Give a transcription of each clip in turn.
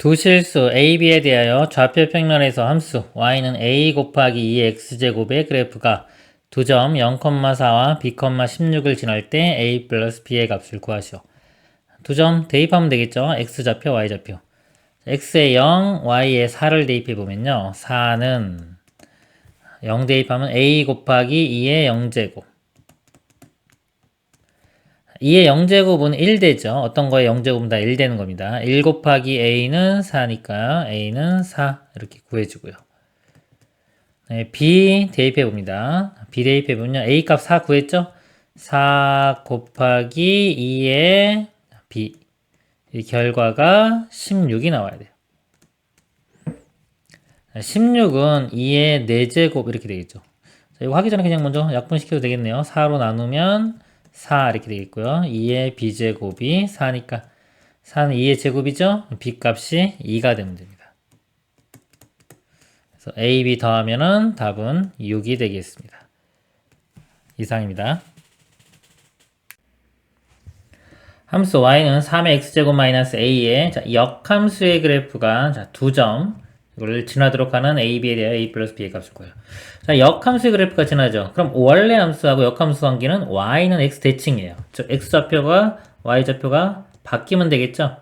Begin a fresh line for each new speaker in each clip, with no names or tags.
두 실수 a, b에 대하여 좌표 평면에서 함수 y는 a 곱하기 2의 x제곱의 그래프가 두 점 0,4와 b, 16을 지날 때 a 플러스 b의 값을 구하시오. 두 점 대입하면 되겠죠. x좌표, y좌표. x에 0, y에 4를 대입해보면요. 4는 0 대입하면 a 곱하기 2의 0제곱. 2의 0제곱은 1되죠. 어떤 거에 0제곱은 다 1 되는 겁니다. 1 곱하기 a는 4니까 a는 4 이렇게 구해주고요. 네, b 대입해봅니다. b 대입해보면 a 값 4 구했죠? 4 곱하기 2의 b 이 결과가 16이 나와야 돼요. 16은 2의 4제곱 이렇게 되겠죠. 자, 이거 하기 전에 그냥 먼저 약분시켜도 되겠네요. 4로 나누면 4 이렇게 되겠고요. 2의 b제곱이 4니까 4는 2의 제곱이죠. b값이 2가 되면 됩니다. 그래서 a, b 더하면은 답은 6이 되겠습니다. 이상입니다. 함수 y는 3의 x제곱 마이너스 a의 역함수의 그래프가 두 점 이걸 지나도록 하는 a, b에 대하여 a 플러스 b의 값을 구해요. 자, 역함수의 그래프가 지나죠. 그럼 원래 함수하고 역함수 관계는 y는 x 대칭이에요. 즉 x좌표가 y좌표가 바뀌면 되겠죠.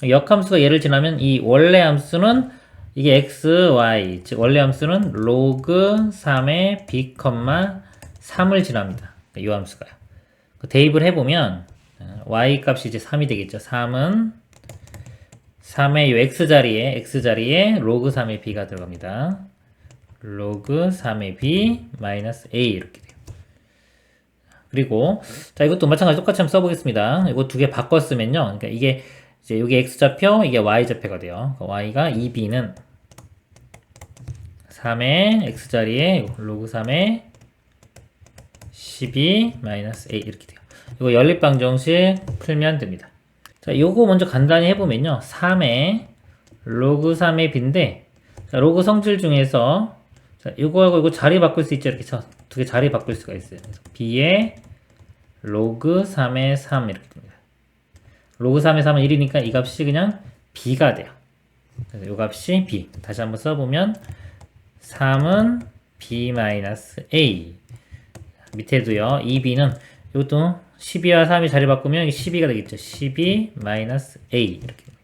역함수가 얘를 지나면 이 원래 함수는 이게 x, y, 즉 원래 함수는 로그 3의 b, 3을 지납니다. 이 함수가요. 대입을 해보면 y 값이 이제 3이 되겠죠. 3은 3의 이 x자리에 로그 3의 b가 들어갑니다. 로그 3의 b 마이너스 a 이렇게 돼요. 그리고 자 이것도 마찬가지 똑같이 한번 써보겠습니다. 이거 두 개 바꿔 쓰면요. 그러니까 이게 이제 여기 x좌표, 이게 y좌표가 돼요. 그러니까 y가 2b는 3의 x자리에 로그 3의 12 마이너스 a 이렇게 돼요. 이거 연립방정식 풀면 됩니다. 자, 요거 먼저 간단히 해보면요. 3의 로그 3의 b인데, 자, 로그 성질 중에서, 자, 요거하고 이거 자리 바꿀 수 있죠. 이렇게 두 개 자리 바꿀 수가 있어요. 그래서 b의 로그 3의 3 이렇게 됩니다. 로그 3의 3은 1이니까 이 값이 그냥 b가 돼요. 그래서 요 값이 b. 다시 한번 써보면, 3은 b-a. 밑에도요, 2b는 이것도 12와 3이 자리 바꾸면 12가 되겠죠. 12-a 이렇게 됩니다.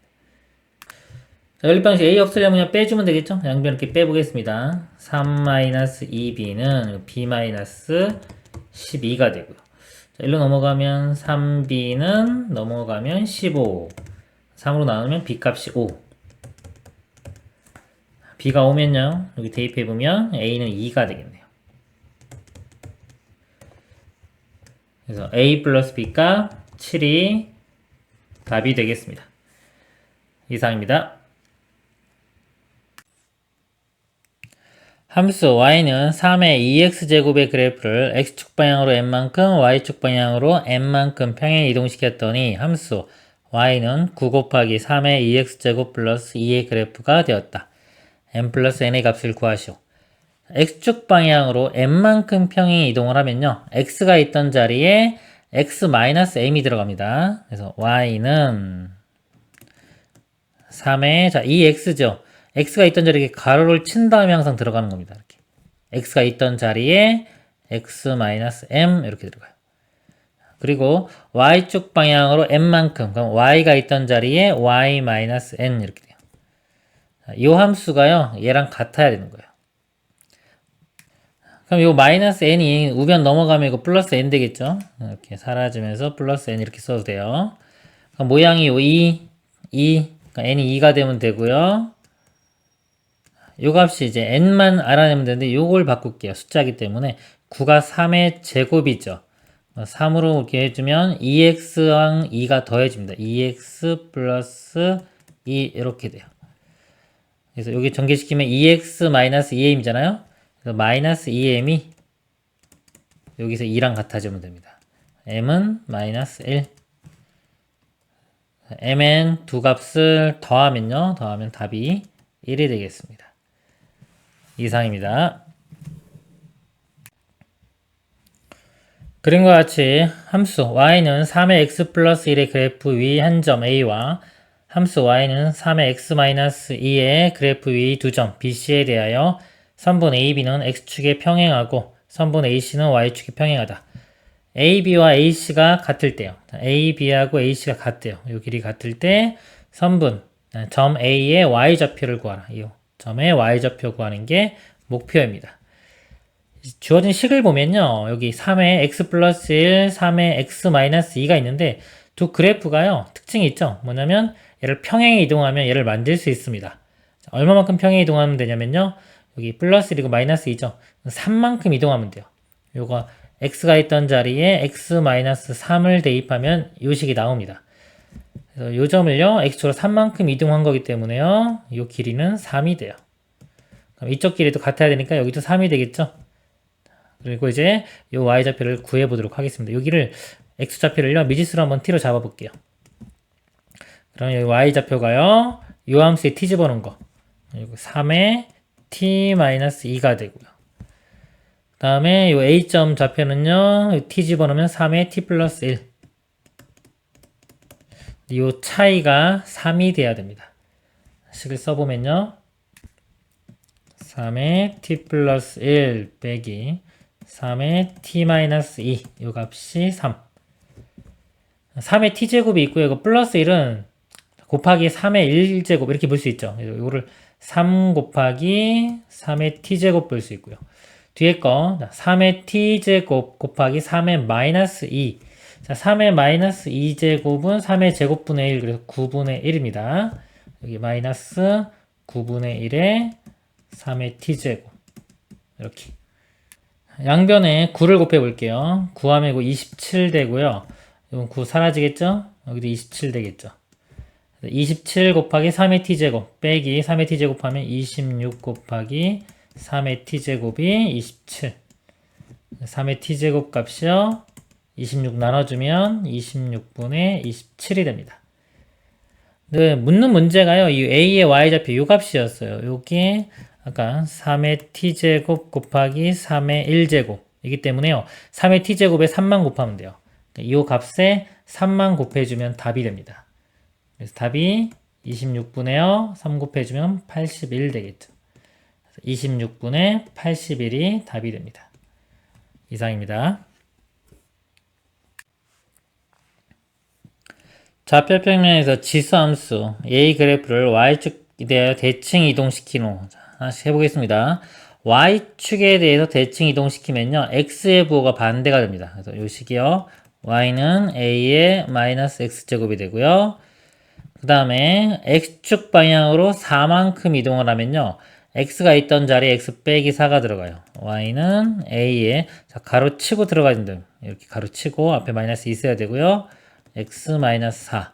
자, 연립방식 a 없으려면 그냥 빼주면 되겠죠. 양변 이렇게 빼보겠습니다. 3-2b는 b-12가 되고요. 자, 1로 넘어가면 3b는 넘어가면 15. 3으로 나누면 b값이 5. b가 오면요. 여기 대입해보면 a는 2가 되겠네요. 그래서 a 플러스 b가 7이 답이 되겠습니다. 이상입니다. 함수 y는 3의 2x제곱의 그래프를 x축 방향으로 n만큼 y축 방향으로 n만큼 평행 이동시켰더니 함수 y는 9 곱하기 3의 2x제곱 플러스 2의 그래프가 되었다. n 플러스 n의 값을 구하시오. x축 방향으로 n만큼 평행 이동을 하면요. x가 있던 자리에 x-m이 들어갑니다. 그래서 y는 3의, 자, 2x죠. x가 있던 자리에 가로를 친 다음에 항상 들어가는 겁니다. 이렇게. x가 있던 자리에 x-m 이렇게 들어가요. 그리고 y축 방향으로 n만큼, 그럼 y가 있던 자리에 y-n 이렇게 돼요. 이 함수가요, 얘랑 같아야 되는 거예요. 그럼 이거 마이너스 n이 우변 넘어가면 이거 플러스 n 되겠죠? 이렇게 사라지면서 플러스 n 이렇게 써도 돼요. 그럼 모양이 요 2, 그러니까 n이 2가 되면 되고요. 요 값이 이제 n만 알아내면 되는데 요걸 바꿀게요. 숫자이기 때문에 9가 3의 제곱이죠. 3으로 이렇게 해주면 2x랑 2가 더해집니다. 2x 플러스 2 이렇게 돼요. 그래서 여기 전개시키면 2x-2m이잖아요. 그래서 마이너스 2m이 여기서 2랑 같아지면 됩니다. m은 마이너스 1. mn 두 값을 더하면 답이 1이 되겠습니다. 이상입니다. 그림과 같이 함수 y는 3의 x 플러스 1의 그래프 위 한 점 a와 함수 y는 3의 x-2의 그래프 위 두 점 BC에 대하여 선분 AB는 x축에 평행하고 선분 AC는 y축에 평행하다. AB와 AC가 같을 때요. AB하고 AC가 같대요. 이 길이 같을 때 선분 점 A의 y좌표를 구하라. 이 점의 y좌표 구하는 게 목표입니다. 주어진 식을 보면요. 여기 3의 x 플러스 1, 3의 x 마이너스 2가 있는데 두 그래프가요. 특징이 있죠. 뭐냐면 얘를 평행에 이동하면 얘를 만들 수 있습니다. 자, 얼마만큼 평행에 이동하면 되냐면요. 여기 플러스 1이고 마이너스 2죠. 3만큼 이동하면 돼요. 요거 x가 있던 자리에 x 마이너스 3을 대입하면 이 식이 나옵니다. 그래서 이 점을요. x축으로 3만큼 이동한 거기 때문에요. 이 길이는 3이 돼요. 그럼 이쪽 길이도 같아야 되니까 여기도 3이 되겠죠. 그리고 이제 이 y좌표를 구해보도록 하겠습니다. 여기를 x좌표를요 미지수로 한번 t로 잡아볼게요. 그럼 여기 y좌표가요 이 함수에 t 집어넣은 거 3의 t-2가 되고요. 그 다음에 이 a점 좌표는요 t 집어넣으면 3의 t 플러스 1. 이 차이가 3이 돼야 됩니다. 식을 써보면요 3의 t 플러스 1 빼기 3의 t-2 이 값이 3. 3의 t제곱이 있고요. 이거 플러스 1은 곱하기 3의 1제곱 이렇게 볼 수 있죠. 이거를 3 곱하기 3의 t제곱 볼 수 있고요. 뒤에 거 3의 t제곱 곱하기 3의 마이너스 2. 자, 3의 마이너스 2제곱은 3의 제곱분의 1 그래서 9분의 1입니다. 여기 마이너스 9분의 1에 3의 t제곱 이렇게 양변에 9를 곱해 볼게요. 9하면 이거 27 되고요. 이건 9 사라지겠죠? 여기도 27 되겠죠. 27 곱하기 3의 t제곱 빼기 3의 t제곱 하면 26 곱하기 3의 t제곱이 27. 3의 t제곱 값이요. 26 나눠주면 26분의 27이 됩니다. 네, 묻는 문제가요. 이 a의 y좌표 요 값이었어요. 요게 아까 3의 t제곱 곱하기 3의 1제곱 이기 때문에요. 3의 t제곱에 3만 곱하면 돼요. 이 값에 3만 곱해주면 답이 됩니다. 그래서 답이 26분에요. 3 곱해주면 81 되겠죠. 26분의 81이 답이 됩니다. 이상입니다. 좌표평면에서 지수함수 A 그래프를 Y축에 대하여 대칭 이동시킨 후 하나씩 해보겠습니다. Y축에 대해서 대칭 이동시키면요. X의 부호가 반대가 됩니다. 그래서 이 식이요. Y는 A의 마이너스 X제곱이 되고요. 그 다음에 X축 방향으로 4만큼 이동을 하면요. X가 있던 자리에 X 빼기 4가 들어가요. Y는 A에 가로 치고 들어가야 된다. 이렇게 가로 치고 앞에 마이너스 있어야 되고요. X 마이너스 4.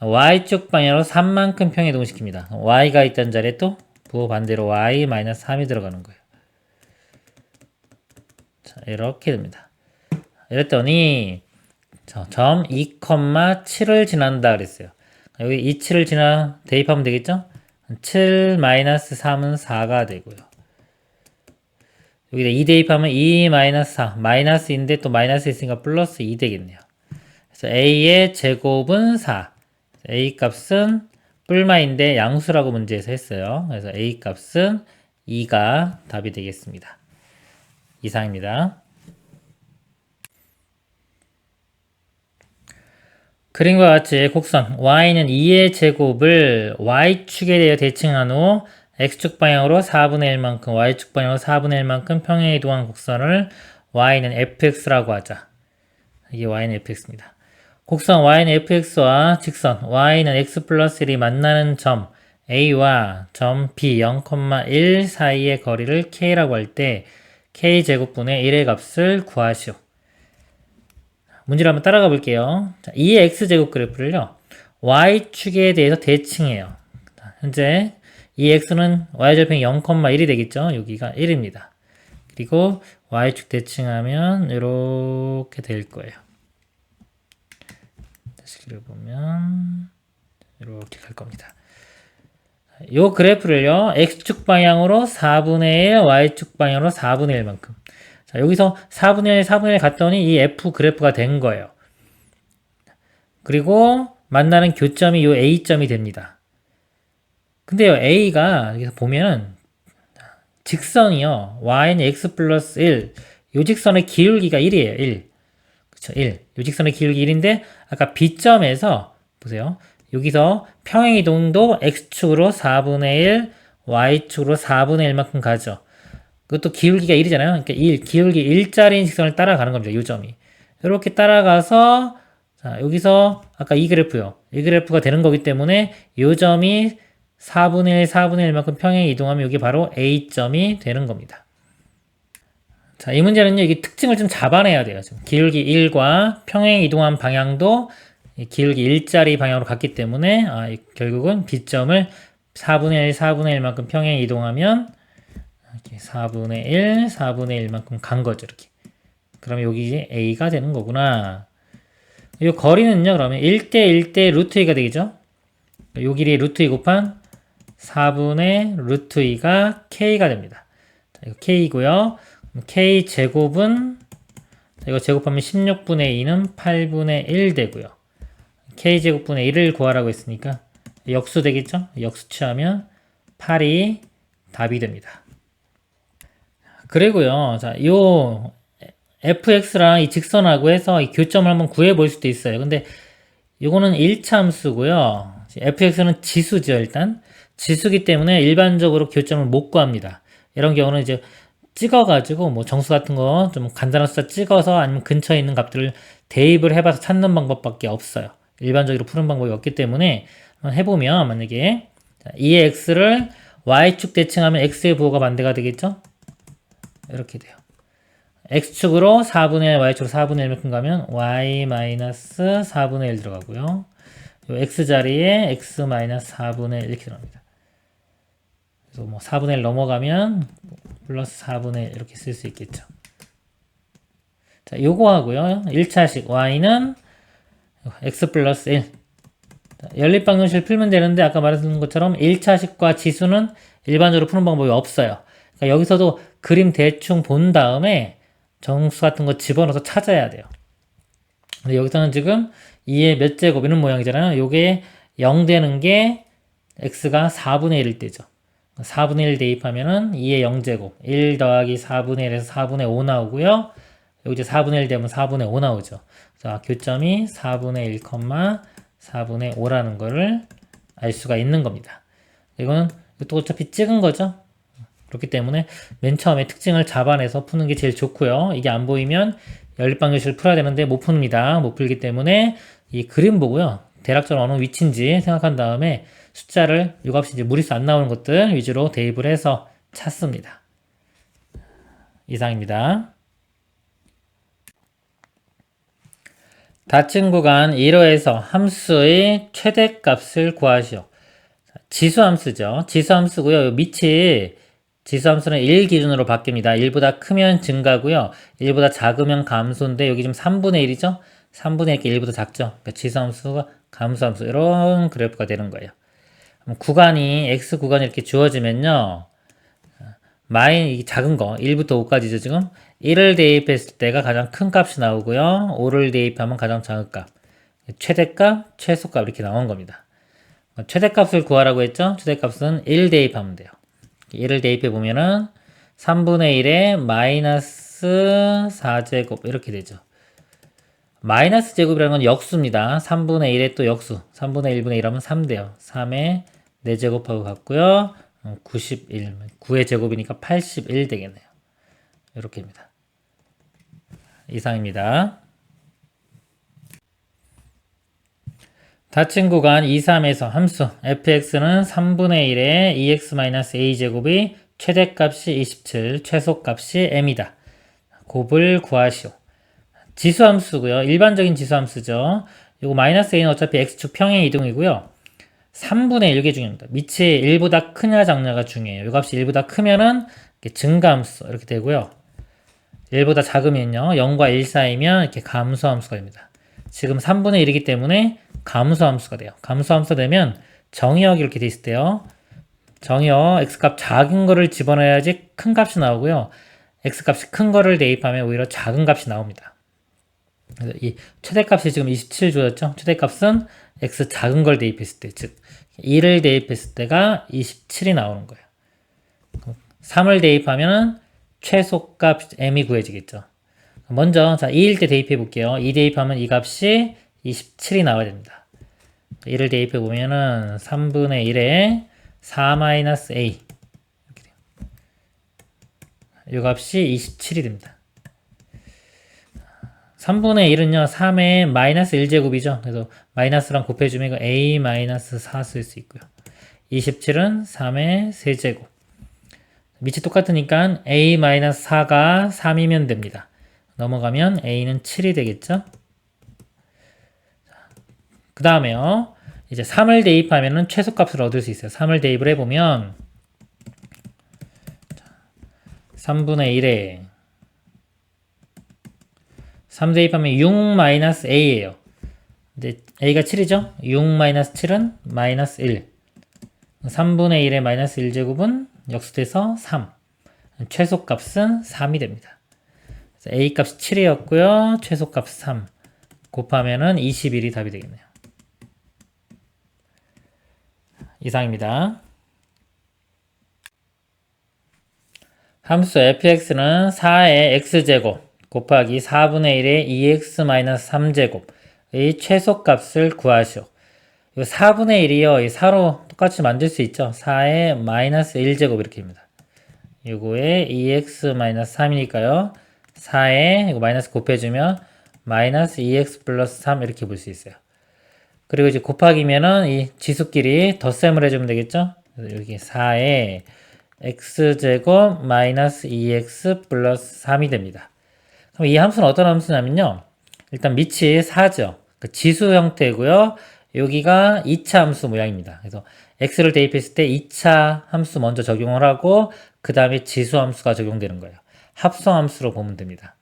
Y축 방향으로 3만큼 평이동시킵니다. Y가 있던 자리에 또 부호 반대로 Y 마이너스 3이 들어가는 거예요. 자, 이렇게 됩니다. 이랬더니 점 2,7을 지난다 그랬어요. 여기 27을 대입하면 되겠죠? 7 마이너스 3은 4가 되고요. 여기다 2 대입하면 2 마이너스 4 마이너스인데 또 마이너스 있으니까 플러스 2 되겠네요. 그래서 A의 제곱은 4. A 값은 뿔마인데 양수라고 문제에서 했어요. 그래서 A 값은 2가 답이 되겠습니다. 이상입니다. 그림과 같이 곡선 y는 2의 제곱을 y축에 대해 대칭한 후 x축 방향으로 4분의 1만큼 y축 방향으로 4분의 1만큼 평행에 이동한 곡선을 y는 fx라고 하자. 이게 y는 fx입니다. 곡선 y는 fx와 직선 y는 x 플러스 1이 만나는 점 a와 점 b 0,1 사이의 거리를 k라고 할 때 k제곱분의 1의 값을 구하시오. 문제를 한번 따라가 볼게요. 자, 2의 x제곱 그래프를요. y축에 대해서 대칭해요. 현재 이 x는 y좌표는 0,1이 되겠죠. 여기가 1입니다. 그리고 y축 대칭하면 이렇게 될 거예요. 다시 그려보면 이렇게 갈 겁니다. 이 그래프를요. x축 방향으로 4분의 1, y축 방향으로 4분의 1만큼. 자, 여기서 4분의 1, 4분의 1 갔더니 이 f 그래프가 된 거예요. 그리고 만나는 교점이 요 A점이 됩니다. 근데요, A가 여기서 보면은 직선이요. y는 x 플러스 1. 요 직선의 기울기가 1이에요. 1. 그쵸, 1. 요 직선의 기울기 1인데 아까 B점에서 보세요. 여기서 평행이동도 x축으로 4분의 1, y축으로 4분의 1만큼 가죠. 그것도 기울기가 1이잖아요. 그러니까 1, 기울기 1짜리 직선을 따라가는 겁니다. 요 점이. 이렇게 따라가서 자, 여기서 아까 이 그래프요. 이 그래프가 되는 거기 때문에 요 점이 4분의 1, 4분의 1만큼 평행 이동하면 이게 바로 A점이 되는 겁니다. 자, 이 문제는요, 이게 특징을 좀 잡아내야 돼요. 지금 기울기 1과 평행 이동한 방향도 기울기 1짜리 방향으로 갔기 때문에, 결국은 B점을 4분의 1, 4분의 1만큼 평행 이동하면, 이렇게 4분의 1, 4분의 1만큼 간 거죠, 이렇게. 그러면 여기 A가 되는 거구나. 이 거리는요, 그러면 1대 1대 루트 2가 되겠죠? 요 길이 루트 2 곱한 4분의 루트 2가 K가 됩니다. 자, 이거 K고요. K 제곱은 이거 제곱하면 16분의 2는 8분의 1 되고요. K 제곱분의 1을 구하라고 했으니까 역수 되겠죠? 역수 취하면 8이 답이 됩니다. 그리고요. 자, 요 fx랑 이 직선하고 해서 이 교점을 한번 구해 볼 수도 있어요. 근데 요거는 1차 함수고요. fx는 지수죠, 일단. 지수기 때문에 일반적으로 교점을 못 구합니다. 이런 경우는 이제 찍어가지고 뭐 정수 같은 거 좀 간단한 숫자 찍어서 아니면 근처에 있는 값들을 대입을 해봐서 찾는 방법밖에 없어요. 일반적으로 푸는 방법이 없기 때문에 한번 해보면 만약에 2의 x를 y축 대칭하면 x의 부호가 반대가 되겠죠? 이렇게 돼요. x축으로 4분의 1, y축으로 4분의 1만큼 가면 y-4분의 1 들어가고요. 요 x자리에 x-4분의 1 이렇게 들어갑니다. 그래서 뭐 4분의 1 넘어가면 플러스 4분의 1 이렇게 쓸 수 있겠죠. 자, 요거 하고요. 1차식 y는 x 플러스 1. 자, 연립방정식을 풀면 되는데 아까 말했던 것처럼 1차식과 지수는 일반적으로 푸는 방법이 없어요. 그러니까 여기서도 그림 대충 본 다음에 정수 같은 거 집어넣어서 찾아야 돼요. 근데 여기서는 지금 2의 몇 제곱 이런 모양이잖아요. 요게 0 되는 게 x가 4분의 1일 때죠. 4분의 1 대입하면은 2의 0제곱 1 더하기 4분의 1에서 4분의 5 나오고요. 여기 이제 4분의 1 되면 4분의 5 나오죠. 자, 교점이 4분의 1, 4분의 5라는 거를 알 수가 있는 겁니다. 이거는 또 어차피 찍은 거죠. 그렇기 때문에 맨 처음에 특징을 잡아내서 푸는 게 제일 좋고요. 이게 안 보이면 연립방정식을 풀어야 되는데 못 풉니다. 못 풀기 때문에 이 그림 보고요. 대략적으로 어느 위치인지 생각한 다음에 숫자를 요 값이 이제 무리수 안 나오는 것들 위주로 대입을 해서 찾습니다. 이상입니다. 닫힌 구간 1호에서 함수의 최대값을 구하시오. 지수함수죠. 지수함수고요. 밑이 지수함수는 1 기준으로 바뀝니다. 1보다 크면 증가고요. 1보다 작으면 감소인데 여기 지금 3분의 1이죠. 3분의 1이 1보다 작죠. 그러니까 지수함수가 감소함수 이런 그래프가 되는 거예요. 구간이 x 구간이 이렇게 주어지면요. 마인 작은 거 1부터 5까지죠. 지금 1을 대입했을 때가 가장 큰 값이 나오고요. 5를 대입하면 가장 작은 값. 최대값, 최소값 이렇게 나온 겁니다. 최대값을 구하라고 했죠. 최대값은 1 대입하면 돼요. 1을 대입해 보면은 3분의 1에 마이너스 4제곱 이렇게 되죠. 마이너스 제곱이라는 건 역수입니다. 3분의 1에 또 역수. 3분의 1분의 1 하면 3 돼요. 3에 4제곱하고 같고요. 91. 9의 제곱이니까 81 되겠네요. 이렇게입니다. 이상입니다. 닫힌 구간 2, 3에서 함수 fx는 3분의 1에 2x-a제곱이 최대값이 27, 최소값이 m이다. 곱을 구하시오. 지수함수고요. 일반적인 지수함수죠. 이거 마이너스 a는 어차피 x축 평행 이동이고요. 3분의 1 이게 중요합니다. 밑이 1보다 크냐 작냐가 중요해요. 이 값이 1보다 크면은 증가함수 이렇게 되고요. 1보다 작으면요. 0과 1 사이면 이렇게 감소함수가 됩니다. 지금 3분의 1이기 때문에 감소함수가 돼요. 감소함수가 되면 정의역이 이렇게 돼 있을 때요. 정의역 x값 작은 거를 집어넣어야지 큰 값이 나오고요. x값이 큰 거를 대입하면 오히려 작은 값이 나옵니다. 그래서 이 최대값이 지금 27 주어졌죠. 최대값은 x 작은 걸 대입했을 때, 즉 1을 대입했을 때가 27이 나오는 거예요. 3을 대입하면은 최소값 m이 구해지겠죠. 먼저 자 2일 때 대입해 볼게요. 2 대입하면 이 값이 27이 나와야 됩니다. 1을 대입해 보면은 3분의 1에 4-a 이렇게 돼요. 이 값이 27이 됩니다. 3분의 1은요 3의 마이너스 1제곱이죠. 그래서 마이너스랑 곱해주면 이거 a-4 쓸 수 있고요. 27은 3의 세제곱. 밑이 똑같으니까 a-4가 3이면 됩니다. 넘어가면 a는 7이 되겠죠. 그 다음에요. 이제 3을 대입하면 최소값을 얻을 수 있어요. 3을 대입을 해보면 3분의 1에 3 대입하면 6-a예요. 근데 a가 7이죠? 6-7은 마이너스 1. 3분의 1의 마이너스 1제곱은 역수돼서 3. 최소값은 3이 됩니다. a 값이 7이었고요. 최소값 3. 곱하면은 21이 답이 되겠네요. 이상입니다. 함수 fx는 4의 x제곱 곱하기 4분의 1의 2x-3제곱의 최소값을 구하시오. 이 4분의 1이요. 이 4로 똑같이 만들 수 있죠. 4의 마이너스 1제곱 이렇게 됩니다. 요거에 2x-3이니까요. 4에 이거 마이너스 곱해주면 마이너스 2x 플러스 3 이렇게 볼 수 있어요. 그리고 이제 곱하기면은 이 지수끼리 덧셈을 해주면 되겠죠. 그래서 여기 4에 x제곱 마이너스 2x 플러스 3이 됩니다. 그럼 이 함수는 어떤 함수냐면요. 일단 밑이 4죠. 그 지수 형태고요. 여기가 2차 함수 모양입니다. 그래서 x를 대입했을 때 2차 함수 먼저 적용을 하고 그 다음에 지수 함수가 적용되는 거예요. 합성 함수로 보면 됩니다.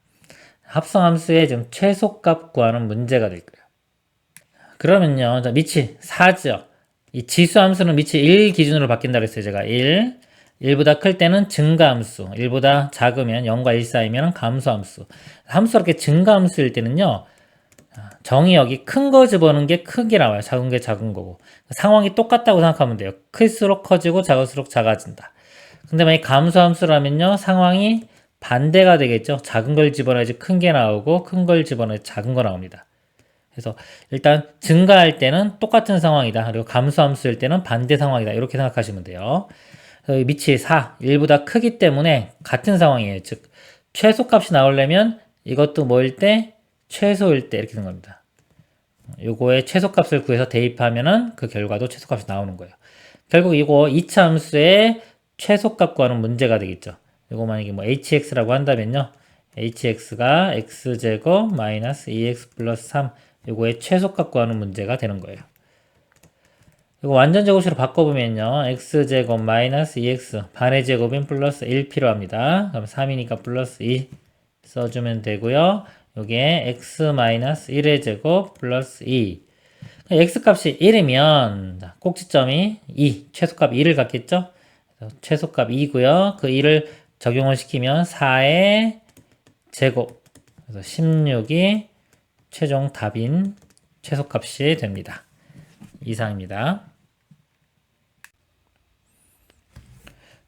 합성 함수의 지금 최소값 구하는 문제가 될 거예요. 그러면요. 자, 밑이 4죠. 이 지수 함수는 밑이 1 기준으로 바뀐다고 했어요. 제가 1. 1보다 클 때는 증가함수, 1보다 작으면 0과 1 사이면 감소함수. 함수가 이렇게 증가함수일 때는요, 정의 여기 큰 거 집어넣는 게 크게 나와요. 작은 게 작은 거고. 상황이 똑같다고 생각하면 돼요. 클수록 커지고 작을수록 작아진다. 근데 만약 감소함수라면요, 상황이 반대가 되겠죠. 작은 걸 집어넣어야지 큰 게 나오고, 큰 걸 집어넣어야지 작은 거 나옵니다. 그래서 일단 증가할 때는 똑같은 상황이다. 그리고 감소함수일 때는 반대 상황이다. 이렇게 생각하시면 돼요. 밑이 4, 1보다 크기 때문에 같은 상황이에요. 즉 최소값이 나오려면 이것도 뭐일 때? 최소일 때 이렇게 되는 겁니다. 요거의 최소값을 구해서 대입하면은 그 결과도 최소값이 나오는 거예요. 결국 이거 2차 함수의 최소값 구하는 문제가 되겠죠. 이거 만약에 뭐 hx라고 한다면요. hx가 x제곱 마이너스 2x 플러스 3 요거의 최소값 구하는 문제가 되는 거예요. 이거 완전 제곱식으로 바꿔보면요. x제곱 마이너스 2x 반의 제곱인 플러스 1 필요합니다. 그럼 3이니까 플러스 2 써주면 되고요. 여기에 x 마이너스 1의 제곱 플러스 2. x값이 1이면 꼭지점이 2, 최소값 2를 갖겠죠? 그래서 최소값 2고요. 그 2를 적용을 시키면 4의 제곱. 그래서 16이 최종 답인 최소값이 됩니다. 이상입니다.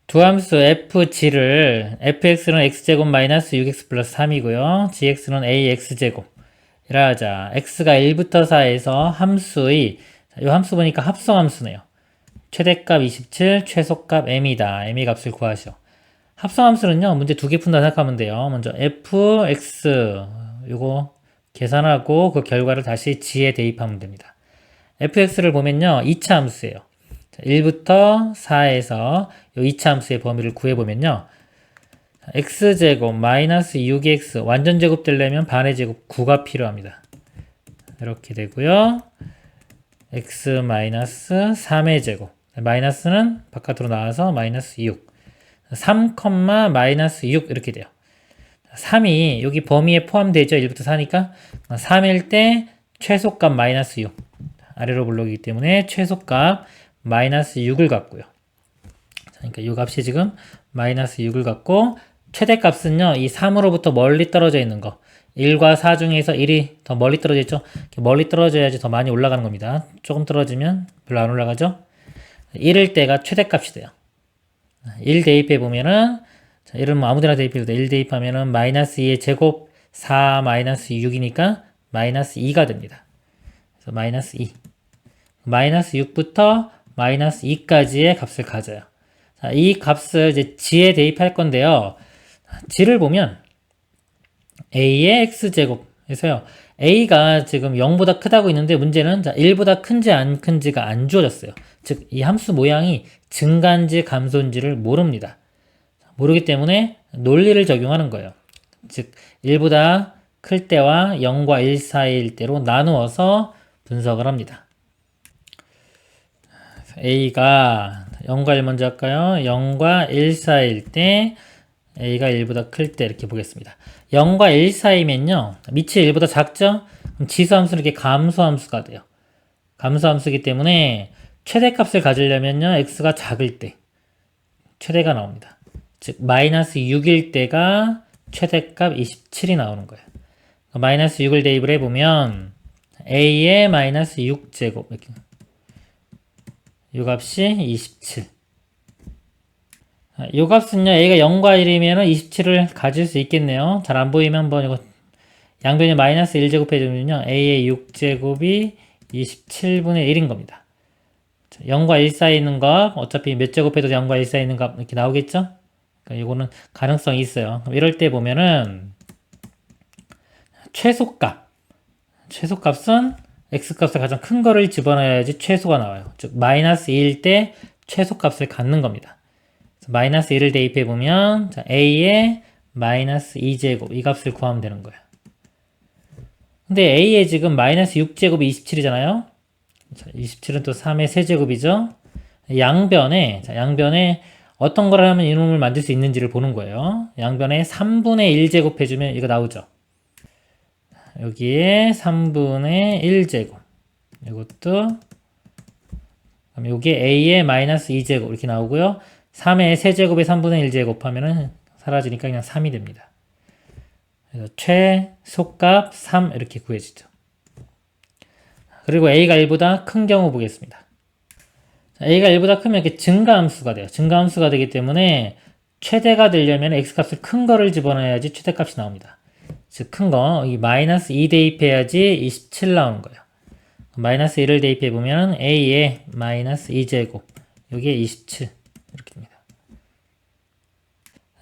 두 함수 fg를 fx는 x제곱 마이너스 6x 플러스 3이고요. gx는 ax제곱 이라 하자. x가 1부터 4에서 함수의 이 함수 보니까 합성함수네요. 최대값 27, 최소값 m이다. m의 값을 구하시오. 합성함수는요. 문제 두 개 푼다 생각하면 돼요. 먼저 fx 요거 계산하고 그 결과를 다시 g에 대입하면 됩니다. fx를 보면요. 2차 함수예요. 1부터 4에서 이 2차 함수의 범위를 구해보면요. x제곱 마이너스 6x 완전 제곱 되려면 반의 제곱 9가 필요합니다. 이렇게 되고요. x 마이너스 3의 제곱 마이너스는 바깥으로 나와서 마이너스 6 3, 마이너스 6 이렇게 돼요. 3이 여기 범위에 포함되죠. 1부터 4니까 3일 때 최소값 마이너스 6 아래로 불러오기 때문에 최소값 마이너스 6을 갖고요. 그러니까 이 값이 지금 마이너스 6을 갖고 최대값은요. 이 3으로부터 멀리 떨어져 있는 거 1과 4 중에서 1이 더 멀리 떨어져 있죠. 이렇게 멀리 떨어져야지 더 많이 올라가는 겁니다. 조금 떨어지면 별로 안 올라가죠. 1일 때가 최대값이 돼요. 1 대입해 보면은, 자, 1은 뭐 아무데나 대입해도 돼. 1 대입하면은 마이너스 2의 제곱 4 마이너스 6이니까 마이너스 2가 됩니다. 그래서 마이너스 2. 마이너스 6부터 마이너스 2까지의 값을 가져요. 자, 이 값을 이제 g에 대입할 건데요. g를 보면 a의 x제곱 해서요. a가 지금 0보다 크다고 있는데 문제는 자, 1보다 큰지 안 큰지가 안 주어졌어요. 즉, 이 함수 모양이 증가인지 감소인지를 모릅니다. 모르기 때문에 논리를 적용하는 거예요. 즉, 1보다 클 때와 0과 1 사이일 때로 나누어서 분석을 합니다. a가 0과 1 먼저 할까요? 0과 1 사이일 때 a가 1보다 클 때 이렇게 보겠습니다. 0과 1 사이면요. 밑이 1보다 작죠? 그럼 지수함수는 이렇게 감소함수가 돼요. 감소함수이기 때문에 최대값을 가지려면요. x가 작을 때 최대가 나옵니다. 즉 마이너스 6일 때가 최대값 27이 나오는 거예요. 마이너스 6을 대입을 해보면 a의 마이너스 6제곱 이렇게 요 값이 27. 요 값은요, a가 0과 1이면 27을 가질 수 있겠네요. 잘 안 보이면 한번 이거 양변에 마이너스 1제곱 해주면요, a의 6제곱이 27분의 1인 겁니다. 0과 1 사이에 있는 값, 어차피 몇 제곱해도 0과 1 사이에 있는 값 이렇게 나오겠죠? 그러니까 이거는 가능성이 있어요. 그럼 이럴 때 보면은 최소값은 x값을 가장 큰 거를 집어넣어야지 최소가 나와요. 즉 마이너스 2일 때 최소값을 갖는 겁니다. 마이너스 1을 대입해보면 a의 마이너스 2제곱 이 값을 구하면 되는 거예요. 근데 a의 지금 마이너스 6제곱이 27이잖아요. 27은 또 3의 세제곱이죠. 양변에 어떤 걸 하면 이놈을 만들 수 있는지를 보는 거예요. 양변에 3분의 1제곱 해주면 이거 나오죠. 여기에 3분의 1제곱 이것도 그럼 여기에 a의 마이너스 2제곱 이렇게 나오고요. 3의 세제곱에 3분의 1제곱 하면은 사라지니까 그냥 3이 됩니다. 그래서 최소값 3 이렇게 구해지죠. 그리고 a가 1보다 큰 경우 보겠습니다. 자, a가 1보다 크면 이렇게 증가함수가 돼요. 증가함수가 되기 때문에 최대가 되려면 x값을 큰 거를 집어넣어야지 최대값이 나옵니다. 즉 큰 거, 이 마이너스 2 대입해야지 27 나오는 거예요. 마이너스 1을 대입해보면 a의 마이너스 2제곱 여기에 27 이렇게 됩니다.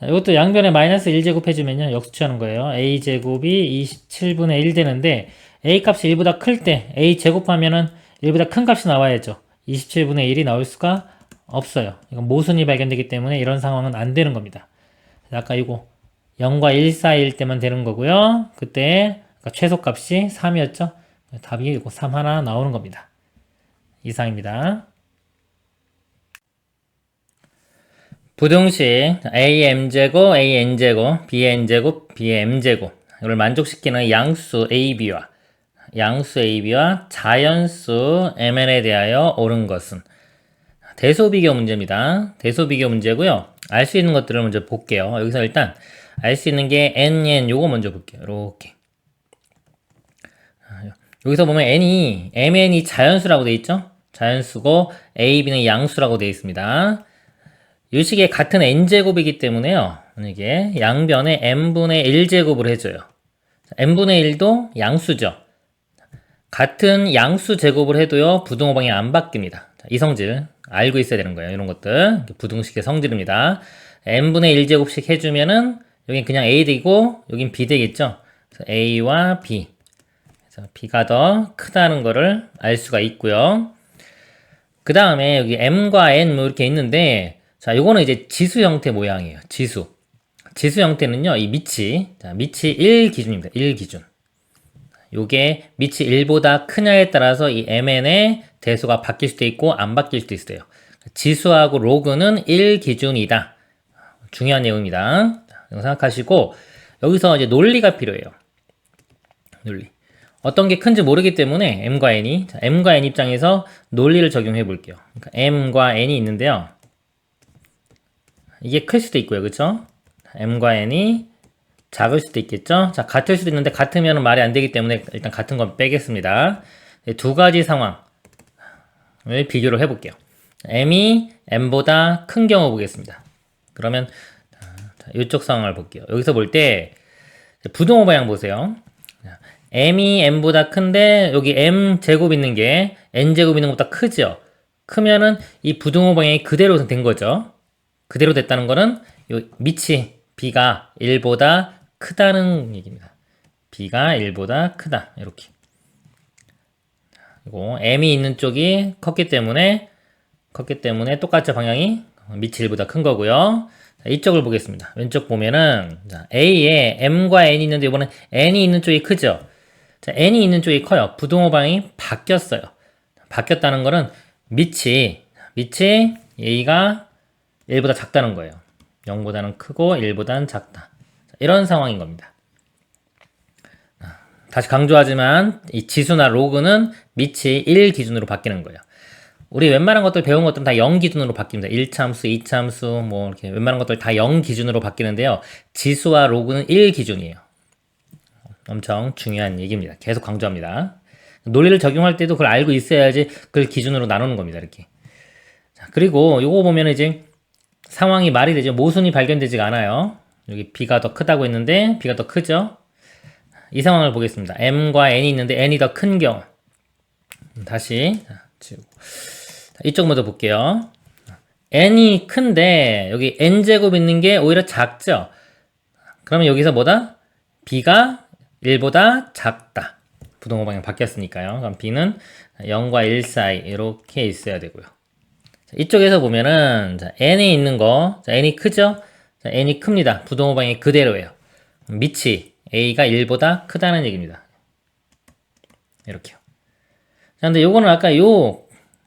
이것도 양변에 마이너스 1제곱 해주면요 역수치하는 거예요. a제곱이 27분의 1 되는데 a값이 1보다 클 때 a 제곱하면은 1보다 큰 값이 나와야죠. 27분의 1이 나올 수가 없어요. 이건 모순이 발견되기 때문에 이런 상황은 안 되는 겁니다. 아까 이거 0과 1 사이일 때만 되는 거고요. 그때 최소값이 3이었죠. 답이 이거 3 하나 나오는 겁니다. 이상입니다. 부등식 am제곱, an제곱, bn제곱, bm제곱 이걸 만족시키는 양수 ab와 자연수 mn에 대하여 옳은 것은 대소비교 문제입니다. 대소비교 문제고요. 알 수 있는 것들을 먼저 볼게요. 여기서 일단 알 수 있는 게 n 요거 먼저 볼게요. 이렇게 여기서 보면 mn이 자연수라고 되어 있죠. 자연수고 ab는 양수라고 되어 있습니다. 이 식이 같은 n제곱이기 때문에요. 이게 양변에 n분의 1제곱을 해줘요. n분의 1도 양수죠. 같은 양수 제곱을 해도요. 부등호방이 안 바뀝니다. 이 성질 알고 있어야 되는 거예요. 이런 것들 부등식의 성질입니다. n분의 1제곱씩 해주면은 여긴 그냥 a 되고 여긴 b 되겠죠. 그래서 a와 b 그래서 b가 더 크다는 거를 알 수가 있고요. 그 다음에 여기 m과 n 뭐 이렇게 있는데 자, 요거는 이제 지수 형태 모양이에요. 지수 형태는요, 이 밑이 1 기준입니다. 1 기준. 요게 밑이 1보다 크냐에 따라서 이 mn의 대수가 바뀔 수도 있고, 안 바뀔 수도 있어요. 지수하고 로그는 1 기준이다. 중요한 내용입니다. 이거 생각하시고, 여기서 이제 논리가 필요해요. 논리. 어떤 게 큰지 모르기 때문에 m과 n이, 자, m과 n 입장에서 논리를 적용해 볼게요. 그러니까 m과 n이 있는데요. 이게 클 수도 있고요. 그쵸? m과 n이 작을 수도 있겠죠? 자, 같을 수도 있는데 같으면 말이 안 되기 때문에 일단 같은 건 빼겠습니다. 두 가지 상황을 비교를 해볼게요. m이 m보다 큰 경우 보겠습니다. 그러면 이쪽 상황을 볼게요. 여기서 볼 때 부등호 방향 보세요. m이 m보다 큰데 여기 m 제곱 있는 게 n 제곱 있는 것보다 크죠? 크면은 이 부등호 방향이 그대로 된 거죠. 그대로 됐다는 거는 요 밑이 b가 1보다 크다는 얘기입니다. b가 1보다 크다. 이렇게. 그리고 m이 있는 쪽이 컸기 때문에 똑같죠, 방향이. 밑이 1보다 큰 거고요. 자, 이쪽을 보겠습니다. 왼쪽 보면은 자, A에 m과 n이 있는데 이번엔 n이 있는 쪽이 크죠. 자, n이 있는 쪽이 커요. 부등호 방향이 바뀌었어요. 바뀌었다는 거는 밑이 A가 1보다 작다는 거예요. 0보다는 크고 1보다는 작다. 자, 이런 상황인 겁니다. 다시 강조하지만 이 지수나 로그는 밑이 1 기준으로 바뀌는 거예요. 우리 웬만한 것들 배운 것들은 다 0 기준으로 바뀝니다. 1참수, 2참수, 뭐 이렇게 웬만한 것들 다 0 기준으로 바뀌는데요. 지수와 로그는 1 기준이에요. 엄청 중요한 얘기입니다. 계속 강조합니다. 논리를 적용할 때도 그걸 알고 있어야지 그걸 기준으로 나누는 겁니다. 이렇게. 자, 그리고 요거 보면 이제 상황이 말이 되죠. 모순이 발견되지가 않아요. 여기 b가 더 크다고 했는데 b가 더 크죠. 이 상황을 보겠습니다. m과 n이 있는데 n이 더 큰 경우. 다시 지우고. 이쪽 먼저 볼게요. n이 큰데 여기 n제곱 있는 게 오히려 작죠. 그러면 여기서 뭐다? b가 1보다 작다. 부등호 방향 바뀌었으니까요. 그럼 b는 0과 1 사이 이렇게 있어야 되고요. 자, 이쪽에서 보면은 자, n이 있는 거, 자, n이 크죠? 자, n이 큽니다. 부등호 방향이 그대로예요. 밑이 a가 1보다 크다는 얘기입니다. 이렇게요. 자, 근데 요거는 아까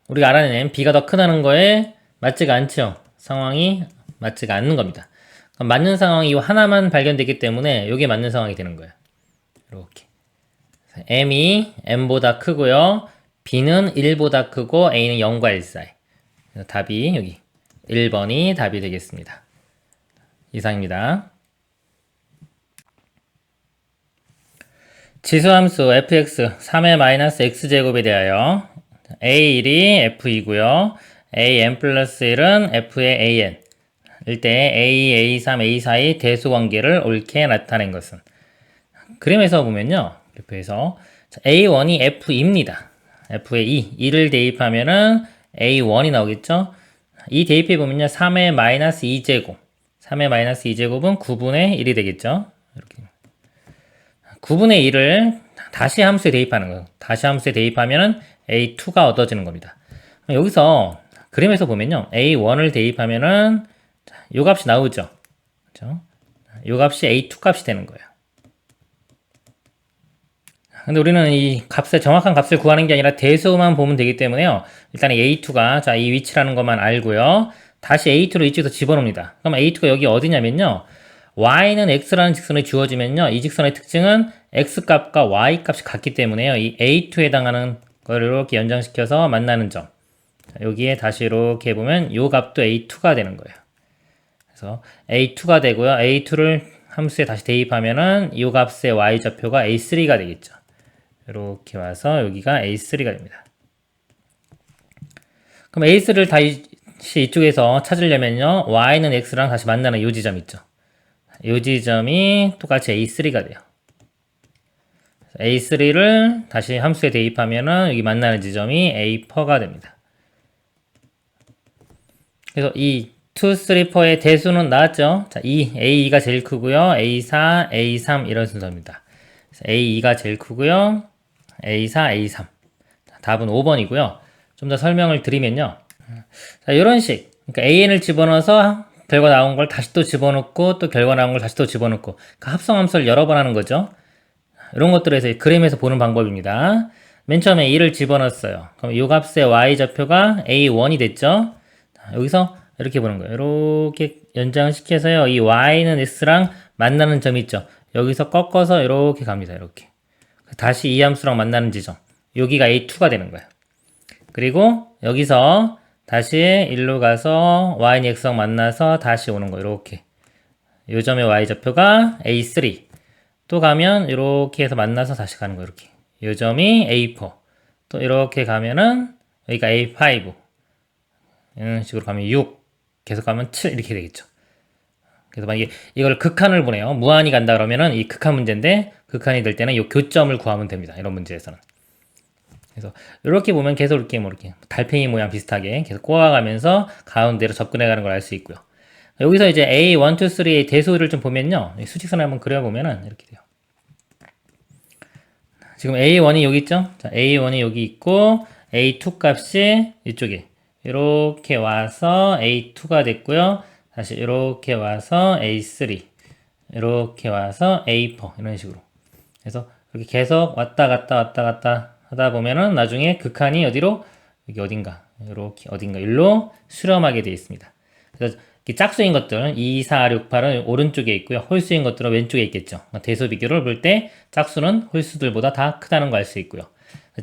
우리가 알아낸 b가 더 크다는 거에 맞지가 않죠. 상황이 맞지가 않는 겁니다. 그럼 맞는 상황이 이 하나만 발견되기 때문에 이게 맞는 상황이 되는 거예요. 이렇게. m이 m보다 크고요. b는 1보다 크고 a는 0과 1 사이. 답이 여기 1번이 답이 되겠습니다. 이상입니다. 지수함수 fx 3의 마이너스 x제곱에 대하여 a1이 f2고요. an 플러스 1은 f의 an 일 때 a, a3, a4의 대수관계를 옳게 나타낸 것은 그림에서 보면요. 그래서 a1이 f2입니다. f의 2를 대입하면은 a1이 나오겠죠. 이 대입해 보면요. 3의 마이너스 2제곱 3의 마이너스 2제곱은 9분의 1이 되겠죠. 이렇게 9분의 1을 다시 함수에 대입하는 거예요. 다시 함수에 대입하면은 a2가 얻어지는 겁니다. 여기서 그림에서 보면요. a1을 대입하면은 요 값이 나오죠. 그렇죠? 요 값이 a2 값이 되는 거예요. 근데 우리는 이 값을 정확한 값을 구하는 게 아니라 대수만 보면 되기 때문에요. 일단 a2가 자, 이 위치라는 것만 알고요. 다시 a2를 이쪽에서 집어넣습니다. 그럼 a2가 여기 어디냐면요. y는 x라는 직선이 주어지면요. 이 직선의 특징은 x값과 y값이 같기 때문에요. 이 a2에 해당하는 걸 이렇게 연장시켜서 만나는 점. 자, 여기에 다시 이렇게 해보면 요 값도 a2가 되는 거예요. 그래서 a2가 되고요. a2를 함수에 다시 대입하면은 이 값의 y좌표가 a3가 되겠죠. 이렇게 와서 여기가 a3가 됩니다. 그럼 a3를 다시 이쪽에서 찾으려면요. y는 x랑 다시 만나는 요 지점 있죠. 요 지점이 똑같이 a3가 돼요. a3를 다시 함수에 대입하면은 여기 만나는 지점이 a4가 됩니다. 그래서 이 2, 3, 4의 대수는 나왔죠? 자, A2가 제일 크고요. A4, A3 이런 순서입니다. A2가 제일 크고요. A4, A3. 자, 답은 5번이고요. 좀 더 설명을 드리면요. 자, 이런 식. 그러니까 AN을 집어넣어서 결과 나온 걸 다시 또 집어넣고 또 결과 나온 걸 다시 또 집어넣고 그러니까 합성함수를 여러 번 하는 거죠. 이런 것들에서 그림에서 보는 방법입니다. 맨 처음에 2를 집어넣었어요. 그럼 이 값의 y좌표가 A1이 됐죠. 자, 여기서 이렇게 보는 거예요. 이렇게 연장시켜서요. 이 y는 x랑 만나는 점이 있죠. 여기서 꺾어서 이렇게 갑니다. 이렇게. 다시 이 함수랑 만나는 지점. 여기가 a2가 되는 거예요. 그리고 여기서 다시 일로 가서 y는 x랑 만나서 다시 오는 거 이렇게. 요 점의 y좌표가 A3. 또 가면 이렇게 해서 만나서 다시 가는 거예요. 이렇게. 요 점이 A4. 또 이렇게 가면은 여기가 A5. 이런 식으로 가면 6. 계속 가면 7 이렇게 되겠죠. 그래서 만약에 이걸 극한을 보내요. 무한히 간다 그러면은 이 극한 문제인데 극한이 될 때는 이 교점을 구하면 됩니다. 이런 문제에서는. 그래서 이렇게 보면 계속 이렇게 뭐 이렇게 달팽이 모양 비슷하게 계속 꼬아가면서 가운데로 접근해 가는 걸 알 수 있고요. 여기서 이제 A1, 2, 3의 대소를 좀 보면요. 수직선을 한번 그려보면은 이렇게 돼요. 지금 A1이 여기 있죠? 자, A1이 여기 있고 A2 값이 이쪽에 이렇게 와서 A2가 됐고요. 다시 이렇게 와서 A3 이렇게 와서 A4 이런 식으로 그래서 이렇게 계속 왔다 갔다 하다 보면은 나중에 극한이 어디로 여기 어딘가 이렇게 어딘가 일로 수렴하게 되어 있습니다. 그래서 짝수인 것들 2, 4, 6, 8은 오른쪽에 있고요. 홀수인 것들은 왼쪽에 있겠죠. 대소 비교를 볼 때 짝수는 홀수들보다 다 크다는 걸 알 수 있고요.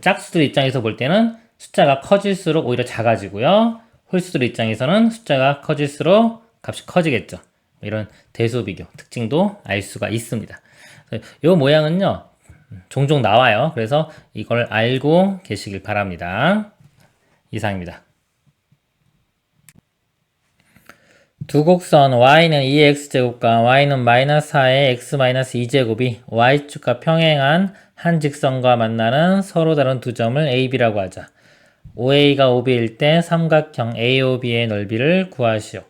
짝수들 입장에서 볼 때는 숫자가 커질수록 오히려 작아지고요. 홀수들 입장에서는 숫자가 커질수록 값이 커지겠죠. 이런 대소 비교 특징도 알 수가 있습니다. 이 모양은요. 종종 나와요. 그래서 이걸 알고 계시길 바랍니다. 이상입니다. 두 곡선 y는 2x제곱과 y는 마이너스 4의 x-2제곱이 y축과 평행한 한 직선과 만나는 서로 다른 두 점을 a, b라고 하자. OA가 OB일 때 삼각형 AOB의 넓이를 구하시오.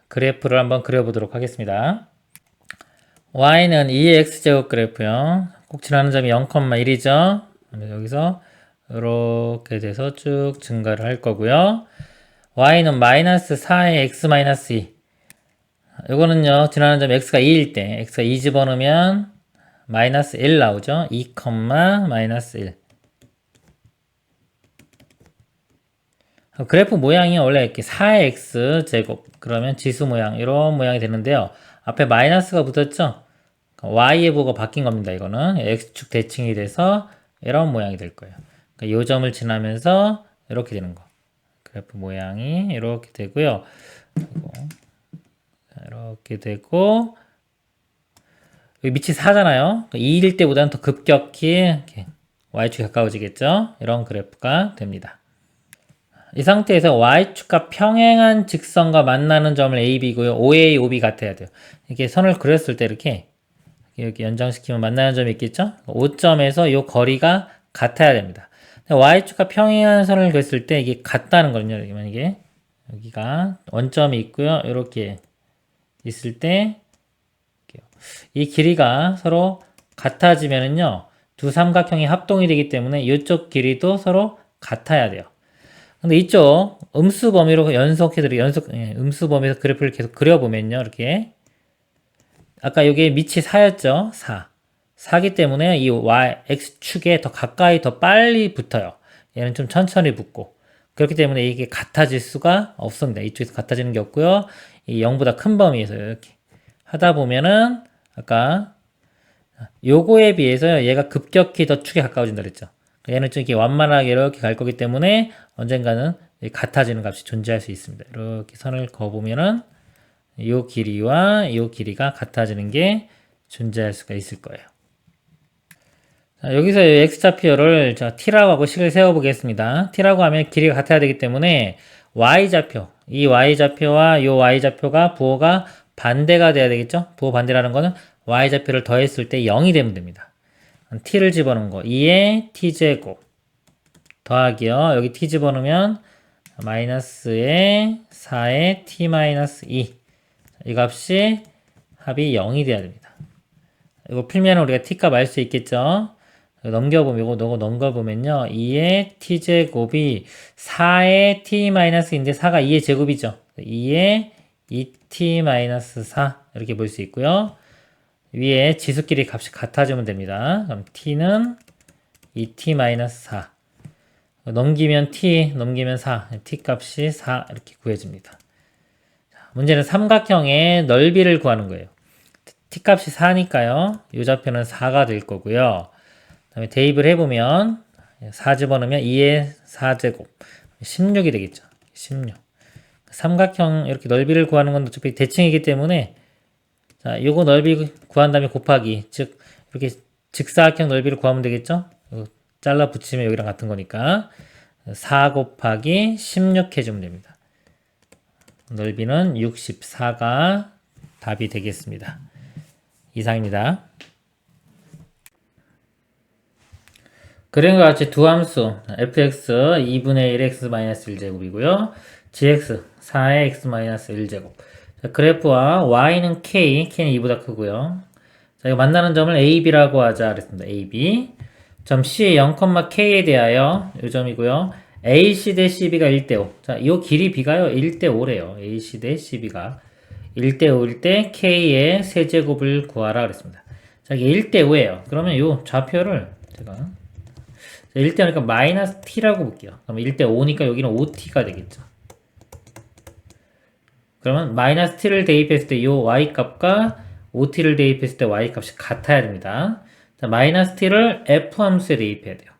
그래프를 한번 그려보도록 하겠습니다. y는 2x제곱 그래프요. 꼭 지나는 점이 0,1이죠. 여기서 이렇게 돼서 쭉 증가를 할 거고요. y는 마이너스 4의 x-2. 이거는요, 지나는 점 x가 2일 때, x가 2 집어넣으면 마이너스 1 나오죠. 2, 마이너스 1. 그래프 모양이 원래 이렇게 4의 x제곱, 그러면 지수 모양, 이런 모양이 되는데요. 앞에 마이너스가 붙었죠? y의 부호가 바뀐 겁니다. 이거는 x축 대칭이 돼서 이런 모양이 될 거예요. 그러니까 이 점을 지나면서 이렇게 되는 거. 그래프 모양이 이렇게 되고요. 그리고 이렇게 되고 여기 밑이 4잖아요. 2일 때보다는 더 급격히 이렇게 y축이 가까워지겠죠. 이런 그래프가 됩니다. 이 상태에서 y축과 평행한 직선과 만나는 점을 AB고요. OA, OB 같아야 돼요. 이렇게 선을 그렸을 때 이렇게 연장시키면 만나는 점이 있겠죠. 5점에서 이 거리가 같아야 됩니다. y축과 평행한 선을 그렸을 때 이게 같다는 거든요. 이게 여기가 원점이 있고요. 이렇게 있을 때 이 길이가 서로 같아지면은요. 두 삼각형이 합동이 되기 때문에 이쪽 길이도 서로 같아야 돼요. 근데 이쪽 음수 범위로 음수 범위에서 그래프를 계속 그려보면요. 이렇게 아까 여기 밑이 4였죠. 4기 때문에 이 x축에 더 가까이 더 빨리 붙어요. 얘는 좀 천천히 붙고 그렇기 때문에 이게 같아질 수가 없습니다. 이쪽에서 같아지는 게 없고요. 이 0보다 큰 범위에서 이렇게 하다 보면은 아까 요거에 비해서 얘가 급격히 더 축에 가까워진다 그랬죠. 얘는 좀 이렇게 완만하게 이렇게 갈 거기 때문에 언젠가는 같아지는 값이 존재할 수 있습니다. 이렇게 선을 그어보면은 요 길이와 요 길이가 같아지는 게 존재할 수가 있을 거예요. 자, 여기서 이 x좌표를 t라고 하고 식을 세워보겠습니다. t라고 하면 길이가 같아야 되기 때문에 y좌표, 이 y좌표와 이 y좌표가 부호가 반대가 돼야 되겠죠? 부호 반대라는 거는 y좌표를 더했을 때 0이 되면 됩니다. t를 집어넣은 거 2의 t제곱 더하기요. 여기 t 집어넣으면 마이너스의 4의 t-2 이 값이 합이 0이 돼야 됩니다. 이거 풀면 우리가 t값 알 수 있겠죠? 넘겨보면요. 2의 t제곱이 4의 t-인데 4가 2의 제곱이죠. 2의 2t-4 이렇게 볼 수 있고요. 위에 지수끼리 값이 같아지면 됩니다. 그럼 t는 2t-4 넘기면 t, 넘기면 4 t 값이 4 이렇게 구해집니다. 문제는 삼각형의 넓이를 구하는 거예요. t 값이 4니까요. 이 좌표는 4가 될 거고요. 그다음에 대입을 해보면 4 집어넣으면 2의 4제곱 16이 되겠죠. 16. 삼각형 이렇게 넓이를 구하는 건 어차피 대칭이기 때문에 자, 요거 넓이 구한 다음에 곱하기. 즉, 이렇게 직사각형 넓이를 구하면 되겠죠? 잘라 붙이면 여기랑 같은 거니까. 4 곱하기 16 해주면 됩니다. 넓이는 64가 답이 되겠습니다. 이상입니다. 그림과 같이 두 함수 fx 2분의 1 x-1제곱이고요. gx 4의 x-1제곱. 자, 그래프와 y는 k는 2보다 크고요. 자, 이거 만나는 점을 a, b라고 하자 그랬습니다. a, b. 점 c 0, k에 대하여 이 점이고요. ac 대 cb가 1대5. 자, 이 길이 b가요 1대5래요. ac 대 cb가 1대5일 때 k의 세제곱을 구하라 그랬습니다. 자, 이게 1대5예요. 그러면 이 좌표를 제가 1대5니까 마이너스 t라고 볼게요. 그러면 1대5니까 여기는 5t가 되겠죠. 그러면 마이너스 t를 대입했을 때 이 y 값과 5t를 대입했을 때 y 값이 같아야 됩니다. 자, 마이너스 t를 f 함수에 대입해야 돼요.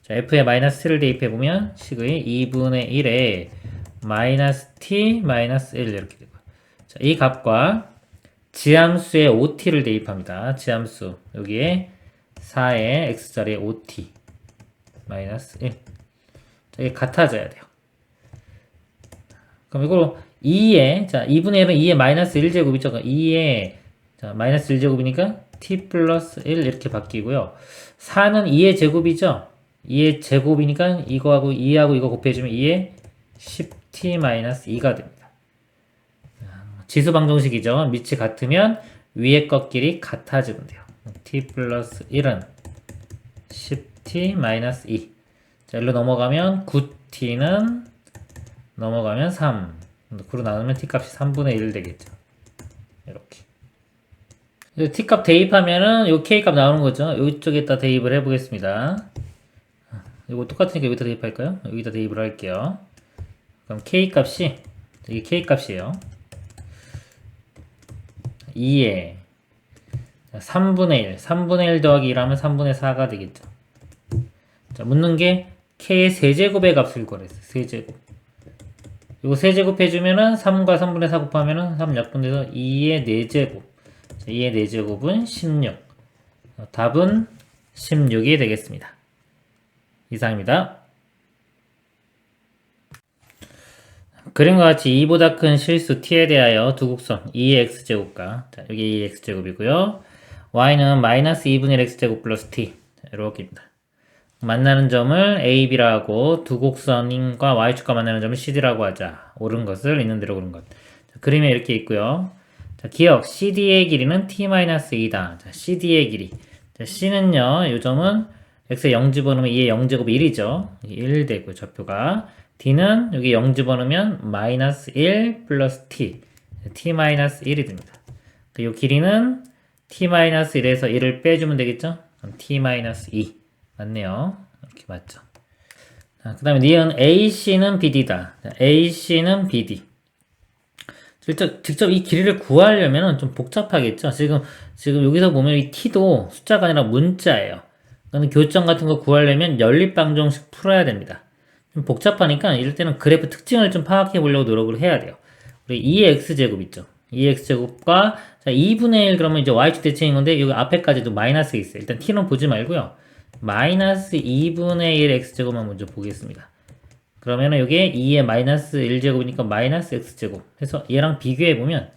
자, f에 마이너스 t를 대입해보면 식의 2분의 1에 마이너스 t 마이너스 1 이렇게 되고요. 자, 이 값과 지함수에 5t를 대입합니다. 지함수 여기에 4의 x자리에 5t 마이너스 1. 자, 이게 같아져야 돼요. 그럼 이걸 2에, 자, 2분의 1은 2의 마이너스 1제곱이죠. 2의, 자, 마이너스 1제곱이니까 t 플러스 1 이렇게 바뀌고요. 4는 2의 제곱이죠. 2의 제곱이니까 이거하고 2하고 이거 곱해주면 2의 10t 마이너스 2가 됩니다. 지수방정식이죠. 밑이 같으면 위의 것끼리 같아지면 돼요. t 플러스 1은 10t 마이너스 2. 자, 일로 넘어가면 9t는 넘어가면 3. 9로 나누면 t값이 3분의 1 되겠죠. 이렇게. t값 대입하면은 요 k값 나오는 거죠. 이쪽에다 대입을 해보겠습니다. 이거 똑같으니까 여기다 대입할까요? 여기다 대입을 할게요. 그럼 k값이, 이게 k값이에요. 2에 3분의 1. 3분의 1 더하기 1 하면 3분의 4가 되겠죠. 자, 묻는 게 k의 세제곱의 값을 구하랬어요. 세제곱. 이거 세제곱 해주면은 3과 3분의 4 곱하면은 3 약분돼서 2의 4제곱. 자, 2의 4제곱은 16. 답은 16이 되겠습니다. 이상입니다. 그림과 같이 2보다 큰 실수 t에 대하여 두 곡선 2의 x제곱과, 자, 여기 2의 x제곱이고요. y는 마이너스 2분의 1 x제곱 플러스 t. 자, 이렇게입니다. 만나는 점을 a, b라고 두 곡선과 y축과 만나는 점을 cd라고 하자. 옳은 것을 있는 대로 그런 것. 자, 그림에 이렇게 있고요. 자, 기억 cd의 길이는 t-2다. 자, cd의 길이. 자, c는요. 이 점은 x에 0 집어넣으면 2의 0제곱 1이죠. 1 되고요. 좌표가. d는 여기 0 집어넣으면 마이너스 1 플러스 t. t-1이 됩니다. 이 길이는 t-1에서 1을 빼주면 되겠죠? 그럼 t-2. 맞네요. 이렇게 맞죠. 그 다음에 니은 AC는 BD다. AC는 BD. 직접 이 길이를 구하려면 좀 복잡하겠죠. 지금 여기서 보면 이 t도 숫자가 아니라 문자예요. 그러니까 교점 같은 거 구하려면 연립방정식 풀어야 됩니다. 좀 복잡하니까 이럴 때는 그래프 특징을 좀 파악해 보려고 노력을 해야 돼요. 우리 2의 x제곱 있죠. 2의 x제곱과 2분의 1 그러면 이제 y축 대칭인 건데 여기 앞에까지도 마이너스 있어요. 일단 t는 보지 말고요. 마이너스 2분의 1 x제곱만 먼저 보겠습니다. 그러면은 여기에 2의 마이너스 1제곱이니까 마이너스 x제곱 해서 얘랑 비교해보면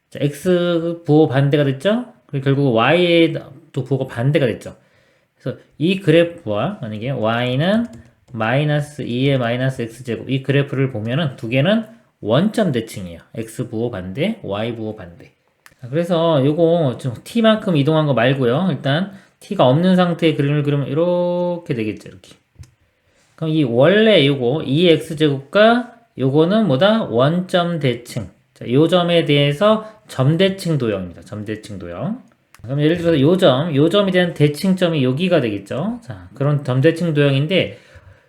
자, x 부호 반대가 됐죠? 그리고 결국 y의 또 부호가 반대가 됐죠. 그래서 이 그래프와 만약에 y는 마이너스 2의 마이너스 x제곱 이 그래프를 보면은 두 개는 원점 대칭이에요. x 부호 반대, y 부호 반대. 그래서 요거 좀 t만큼 이동한 거 말고요. 일단 t가 없는 상태의 그림을 그리면 이렇게 되겠죠. 이렇게. 그럼 이 원래 요거 2x제곱과 요거는 뭐다? 원점 대칭. 자, 요 점에 대해서 점대칭 도형입니다. 점대칭 도형. 그럼 예를 들어서 요 점에 대한 대칭점이 여기가 되겠죠. 자, 그런 점대칭 도형인데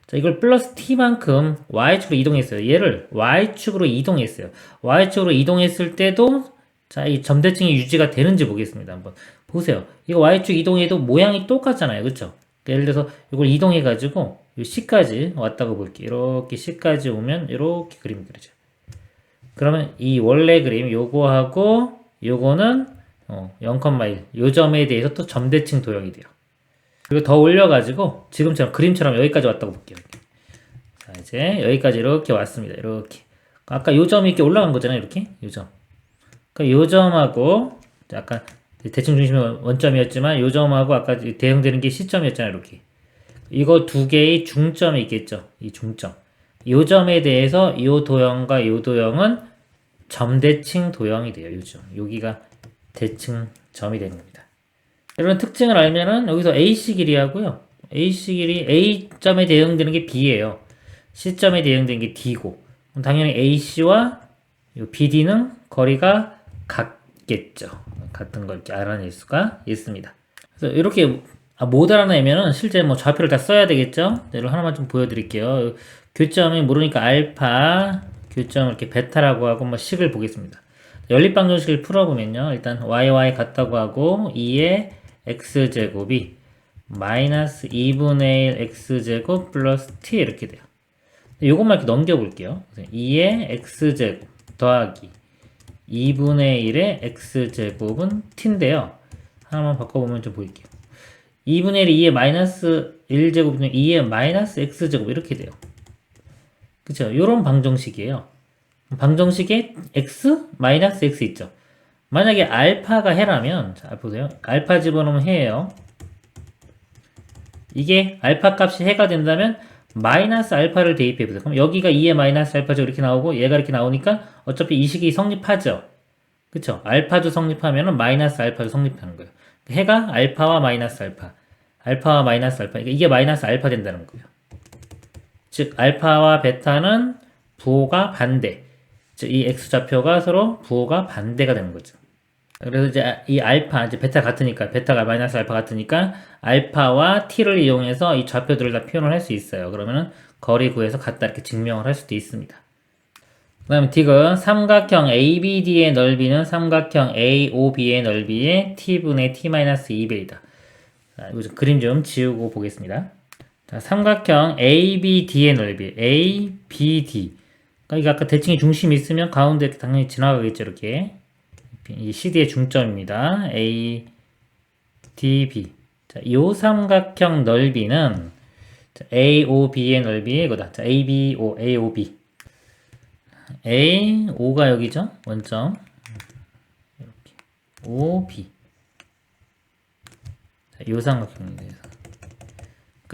자, 이걸 플러스 t만큼 y축으로 이동했어요. 얘를 y축으로 이동했어요. y축으로 이동했을 때도 자, 이 점대칭이 유지가 되는지 보겠습니다. 한번 보세요. 이거 y축 이동해도 모양이 똑같잖아요. 그쵸? 예를 들어서 이걸 이동해가지고 이 C까지 왔다고 볼게요. 이렇게 C까지 오면 이렇게 그림이 그려져요. 그러면 이 원래 그림 요거하고 요거는 0,1 요 점에 대해서 또 점대칭 도형이 돼요. 그리고 더 올려가지고 지금처럼 그림처럼 여기까지 왔다고 볼게요. 자, 이제 여기까지 이렇게 왔습니다. 이렇게. 아까 요 점이 이렇게 올라간 거잖아요. 이렇게. 요 점. 그러니까 요 점하고 아까 대칭 중심의 원점이었지만 요 점하고 아까 대응되는 게 C점이었잖아요. 이렇게. 이거 두 개의 중점이 있겠죠. 이 중점. 요 점에 대해서 요 도형과 요 도형은 점대칭 도형이 돼요. 요점. 여기가 대칭 점이 되는 겁니다. 이런 특징을 알면은 여기서 AC 길이하고요. AC 길이 A점에 대응되는 게 B예요. C점에 대응되는 게 D고. 당연히 AC와 BD는 거리가 같겠죠. 같은 걸 이렇게 알아낼 수가 있습니다. 그래서 이렇게 못 알아내면은 실제 뭐 좌표를 다 써야 되겠죠. 이걸 하나만 좀 보여드릴게요. 교점이 모르니까 알파, 교점을 이렇게 베타라고 하고 뭐 식을 보겠습니다. 연립방정식을 풀어보면요. 일단 yy 같다고 하고 2의 x제곱이 마이너스 2분의 1 x제곱 플러스 t 이렇게 돼요. 요것만 이렇게 넘겨볼게요. 2의 x제곱 더하기 2분의 1의 x제곱은 t인데요. 하나만 바꿔보면 좀 보일게요. 2분의 1이 2의 마이너스 1제곱은 2의 마이너스 x제곱 이렇게 돼요. 그쵸? 요런 방정식이에요. 방정식에 x, 마이너스 x 있죠. 만약에 알파가 해라면, 자, 보세요. 알파 집어넣으면 해예요. 이게 알파 값이 해가 된다면, 마이너스 알파를 대입해보세요. 그럼 여기가 2의 마이너스 알파죠. 이렇게 나오고, 얘가 이렇게 나오니까, 어차피 이 식이 성립하죠. 그쵸? 알파도 성립하면은 마이너스 알파도 성립하는 거예요. 해가 알파와 마이너스 알파. 알파와 마이너스 알파. 이게 마이너스 알파 된다는 거예요. 즉, 알파와 베타는 부호가 반대. 즉, 이 x좌표가 서로 부호가 반대가 되는 거죠. 그래서 이제 이 알파, 이제 베타 같으니까, 베타가 마이너스 알파 같으니까, 알파와 t를 이용해서 이 좌표들을 다 표현을 할 수 있어요. 그러면은 거리 구해서 같다 이렇게 증명을 할 수도 있습니다. 그 다음에 디귿, 삼각형 ABD의 넓이는 삼각형 AOB의 넓이의 t분의 t-2배이다. 자, 이거 좀 그림 좀 지우고 보겠습니다. 자, 삼각형 ABD의 넓이, ABD. 그러니까 이게 아까 대칭의 중심이 있으면 가운데 이렇게 당연히 지나가겠죠, 이렇게. 이 CD의 중점입니다. A, D, B. 자, 요 삼각형 넓이는 자, AOB의 넓이의 이거다. 자, ABO, AOB. A, O가 여기죠? 원점. 이렇게. OB. 자, 요 삼각형에 대해서.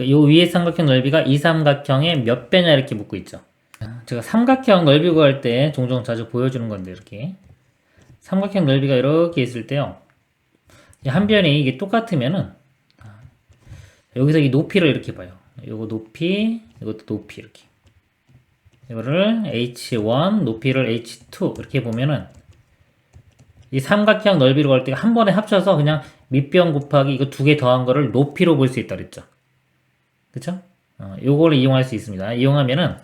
요 위에 삼각형 넓이가 이 삼각형의 몇 배냐 이렇게 묻고 있죠. 제가 삼각형 넓이 구할 때 종종 자주 보여주는 건데, 이렇게. 삼각형 넓이가 이렇게 있을 때요. 한 변이 이게 똑같으면은, 여기서 이 높이를 이렇게 봐요. 요거 높이, 이것도 높이 이렇게. 이거를 h1, 높이를 h2 이렇게 보면은 이 삼각형 넓이로 갈 때 한 번에 합쳐서 그냥 밑변 곱하기 이거 두 개 더한 거를 높이로 볼 수 있다 그랬죠. 그쵸? 요거를 이용할 수 있습니다. 이용하면은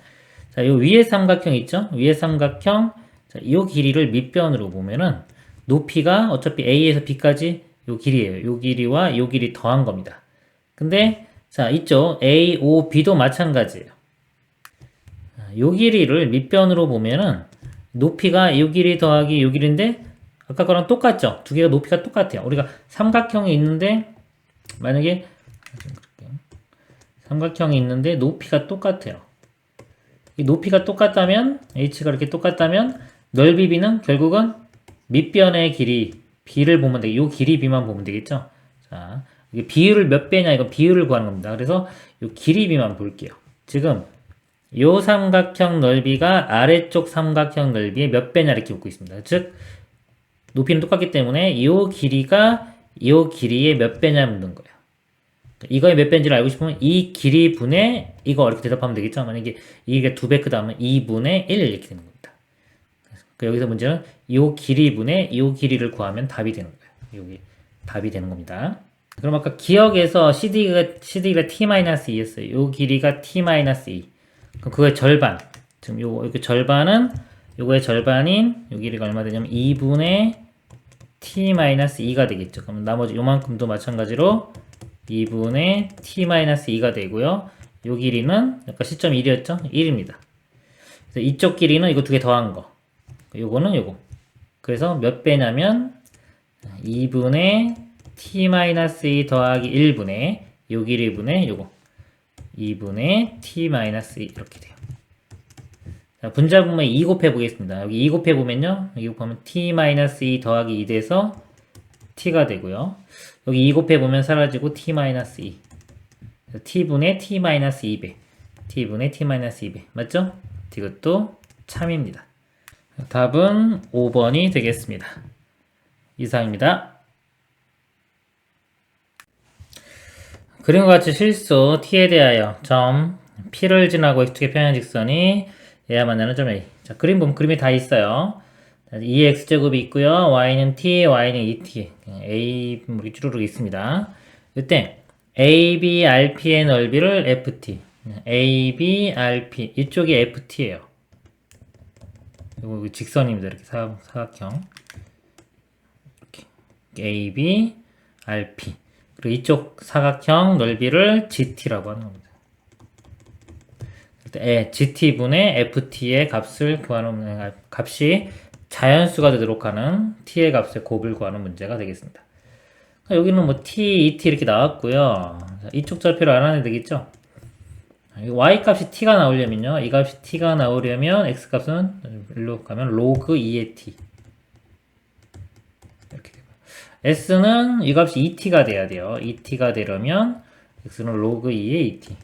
자, 요 위에 삼각형 있죠? 위에 삼각형 자, 요 길이를 밑변으로 보면은 높이가 어차피 A에서 B까지 요 길이에요. 요 길이와 요 길이 더한 겁니다. 근데 자, 있죠? A, O, B도 마찬가지예요. 요 길이를 밑변으로 보면은 높이가 요 길이 더하기 요 길인데 아까 거랑 똑같죠? 두 개가 높이가 똑같아요. 우리가 삼각형이 있는데 만약에 삼각형이 있는데 높이가 똑같아요. 이 높이가 똑같다면 h가 이렇게 똑같다면 넓이 b는 결국은 밑변의 길이 b를 보면 돼. 요 길이 b만 보면 되겠죠? 자, 이게 비율을 몇 배냐 이건 비율을 구하는 겁니다. 그래서 요 길이 b만 볼게요. 지금 요 삼각형 넓이가 아래쪽 삼각형 넓이의 몇 배냐 이렇게 묻고 있습니다. 즉 높이는 똑같기 때문에 요 길이가 요 길이의 몇 배냐 묻는 거예요. 이거의 몇 배인지를 알고 싶으면 이 길이 분의 이거 이렇게 대답하면 되겠죠. 만약에 이게 2배 크다면 2분의 1 이렇게 되는 겁니다. 그러니까 여기서 문제는 요 길이 분의 요 길이를 구하면 답이 되는 거예요. 여기 답이 되는 겁니다. 그럼 아까 기억에서 CD가 T-2였어요. 요 길이가 T-2. 그럼 그거의 절반. 지금 요거 절반은 요거의 절반인 요 길이가 얼마 되냐면 2분의 T-2가 되겠죠. 그럼 나머지 요만큼도 마찬가지로 2분의 T-2가 되고요. 요 길이는 아까 시점 1이었죠? 1입니다. 그래서 이쪽 길이는 이거 두 개 더한 거. 요거는 요거. 그래서 몇 배냐면 2분의 t-2 더하기 1분의 요 길이분의 요거 2분의 t-2 이렇게 돼요. 자, 분자분모에 2 곱해보겠습니다. 여기 2 곱해보면요. 여기 곱하면 t-2 더하기 2 돼서 t가 되고요. 여기 2 곱해보면 사라지고 t-2 t분의 t-2배 t분의 t-2배 맞죠? 이것도 참입니다. 답은 5번이 되겠습니다. 이상입니다. 그림과 같이 실수 t에 대하여 점 p를 지나고 x축의 평행 직선이 얘와 만나는 점 A. 자, 그림 보면 그림이 다 있어요. 2x제곱이 있고요. y는 t, y는 2t. A 이렇게 쭈루룩 있습니다. 이때 AB, RP의 넓이를 FT. AB, RP. 이쪽이 FT예요. 이거 직선입니다. 이렇게 사각형. 이렇게. AB, RP. 그리고 이쪽 사각형 넓이를 GT라고 하는 겁니다. GT분의 FT의 값을 구하는 값이 자연수가 되도록 하는 T의 값의 곱을 구하는 문제가 되겠습니다. 여기는 뭐 T, ET 이렇게 나왔고요. 이쪽 절표를 알아내야 되겠죠? Y 값이 T가 나오려면요. 이 값이 T가 나오려면 X 값은 일로 가면 로그 2의 T. 이렇게 되고. S는 이 값이 ET가 돼야 돼요. ET가 되려면 X는 로그 2의 ET.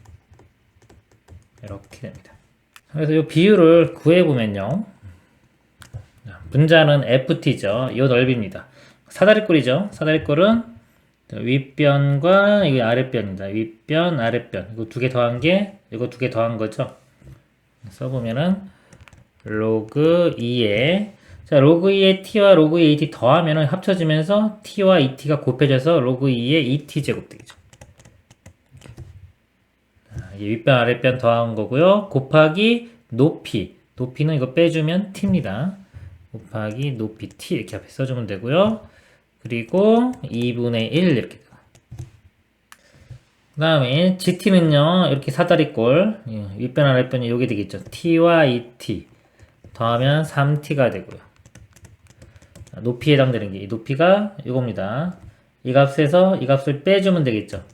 이렇게 됩니다. 그래서 이 비율을 구해보면요. 분자는 FT죠. 이 넓이입니다. 사다리꼴이죠. 사다리꼴은 윗변과 이 아랫변입니다. 윗변, 아랫변. 이거 두 개 더한 게, 이거 두 개 더한 거죠. 써보면은, 로그 2에, 자, 로그 2의 t와 로그 2의 2t 더하면은 합쳐지면서 t와 2t가 곱해져서 로그 2의 2t 제곱 되겠죠. 윗변, 아랫변 더한 거고요. 곱하기 높이. 높이는 이거 빼주면 t입니다. 곱하기 높이 t 이렇게 앞에 써주면 되고요. 그리고 2분의 1 이렇게 돼요. 그 다음에 GT는요. 이렇게 사다리꼴 윗변 아랫변이 여기 되겠죠. t와 2t 더하면 3t가 되고요. 높이에 해당되는 게 이 높이가 이겁니다. 이 값에서 이 값을 빼주면 되겠죠.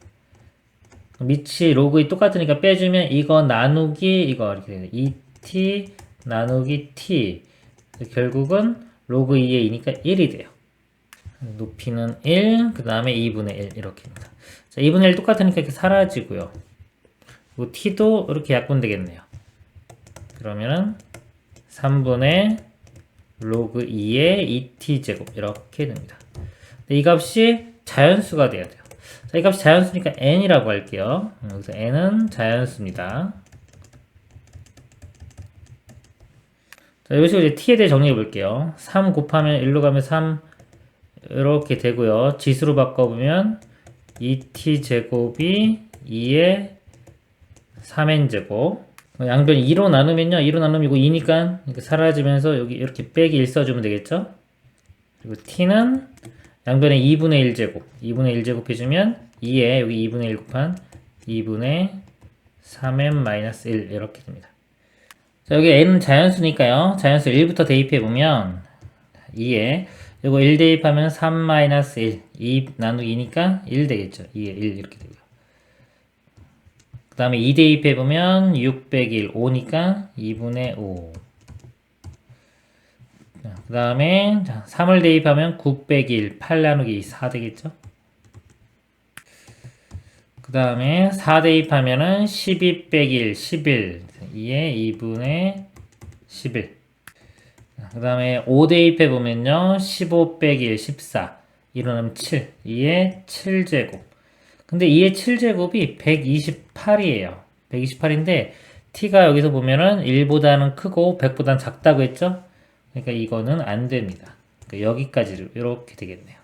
밑이 로그 2 똑같으니까 빼주면 이거 나누기 이거 이렇게 돼요. 2t 나누기 t 결국은 로그 2의 2니까 1이 돼요. 높이는 1, 그 다음에 2분의 1 이렇게입니다. 자, 2분의 1 똑같으니까 이렇게 사라지고요. 그리고 t도 이렇게 약분되겠네요. 그러면은 3분의 로그 2의 2t 제곱 이렇게 됩니다. 이 값이 자연수가 돼야 돼요. 자, 이 값이 자연수니까 n이라고 할게요. 여기서 n은 자연수입니다. 자, 이런 식으로 이제 t에 대해 정리해 볼게요. 3 곱하면 1로 가면 3 이렇게 되고요. 지수로 바꿔보면 2t 제곱이 2의 3n 제곱. 양변 2로 나누면요. 2로 나누면 이거 2니까 이렇게 사라지면서 여기 이렇게 빼기 1 써주면 되겠죠. 그리고 t는 양변에 2분의 1 제곱. 2분의 1 제곱 해주면 2에 여기 2분의 1 곱한 2분의 3n-1 이렇게 됩니다. 자, 여기 n은 자연수니까요. 자연수 1부터 대입해보면 2에 이거 1 대입하면 3-1 2 나누기 2니까 1 되겠죠. 2에 1 이렇게 되고요. 그 다음에 2 대입해보면 6 빼기 1 5니까 2분의 5. 그 다음에 3을 대입하면 9 빼기 1 8 나누기 2 4 되겠죠. 그 다음에 4 대입하면은 12 빼기 1 11 2에 2분의 11. 그 다음에 5 대입해보면요 15 빼기 1 14 이러면 7 2에 7제곱. 근데 2의 7제곱이 128이에요 128인데 t가 여기서 보면은 1보다는 크고 100보다는 작다고 했죠. 그러니까 이거는 안 됩니다. 그러니까 여기까지 이렇게 되겠네요.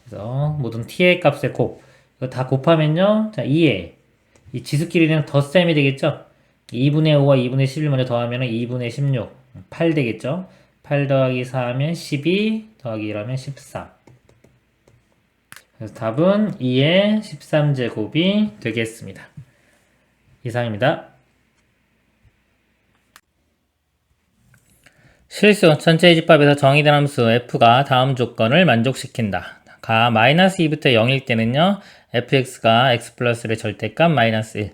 그래서 모든 t의 값의 곱 이거 다 곱하면요 자 2에 이 지수끼리는 덧셈이 되겠죠. 2분의 5와 2분의 11 먼저 더하면은 2분의 16 8 되겠죠. 8 더하기 4 하면 12 더하기 1 하면 14. 그래서 답은 2의 13제곱이 되겠습니다. 이상입니다. 실수 전체의 집합에서 정의된 함수 f가 다음 조건을 만족시킨다. 가 마이너스 2부터 0일 때는요, fx가 x 플러스의 절대값 마이너스 1.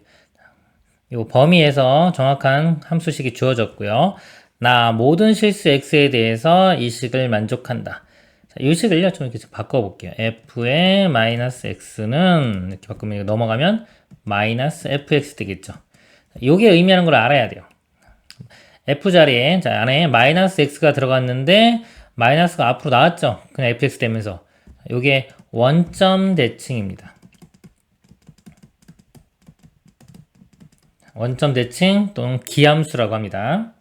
이 범위에서 정확한 함수식이 주어졌고요. 나 모든 실수 x에 대해서 이 식을 만족한다. 자, 이 식을요, 좀 이렇게 바꿔볼게요. f의 마이너스 x는 이렇게 바꾸면 넘어가면 마이너스 fx 되겠죠. 이게 의미하는 걸 알아야 돼요. f 자리에 자, 안에 마이너스 x가 들어갔는데 마이너스가 앞으로 나왔죠. 그냥 fx 되면서 이게 원점 대칭입니다. 원점 대칭 또는 기함수라고 합니다.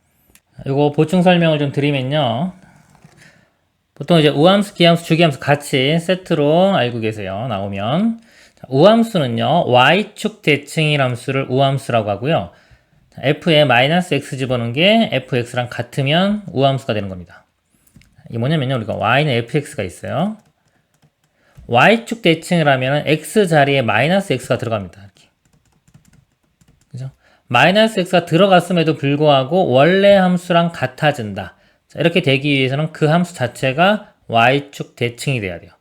이거 보충 설명을 좀 드리면요. 보통 이제 우함수, 기함수, 주기함수 같이 세트로 알고 계세요. 나오면 우함수는요, y축 대칭일 함수를 우함수라고 하고요. f에 마이너스 x 집어넣은 게 fx랑 같으면 우함수가 되는 겁니다. 이게 뭐냐면요, 우리가 y는 fx가 있어요. y축 대칭을 하면 x 자리에 마이너스 x가 들어갑니다. 이렇게. 그죠? 마이너스 x가 들어갔음에도 불구하고 원래 함수랑 같아진다. 자, 이렇게 되기 위해서는 그 함수 자체가 y축 대칭이 돼야 돼요.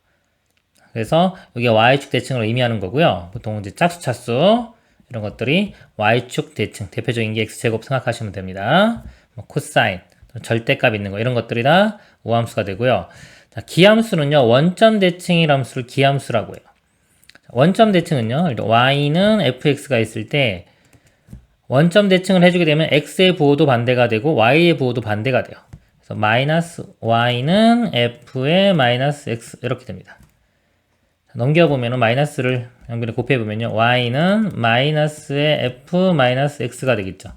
그래서 이게 y축 대칭을 의미하는 거고요. 보통 이제 짝수, 차수 이런 것들이 y축 대칭, 대표적인 게 x제곱 생각하시면 됩니다. 뭐 코사인, 절대값 있는 거 이런 것들이 다 우함수가 되고요. 자, 기함수는요, 원점 대칭일 함수를 기함수라고 해요. 원점 대칭은요, y는 fx가 있을 때 원점 대칭을 해주게 되면 x의 부호도 반대가 되고 y의 부호도 반대가 돼요. 그래서 마이너스 y는 f의 마이너스 x 이렇게 됩니다. 넘겨보면 마이너스를 연결해 곱해보면요, y는 마이너스의 f 마이너스 x가 되겠죠.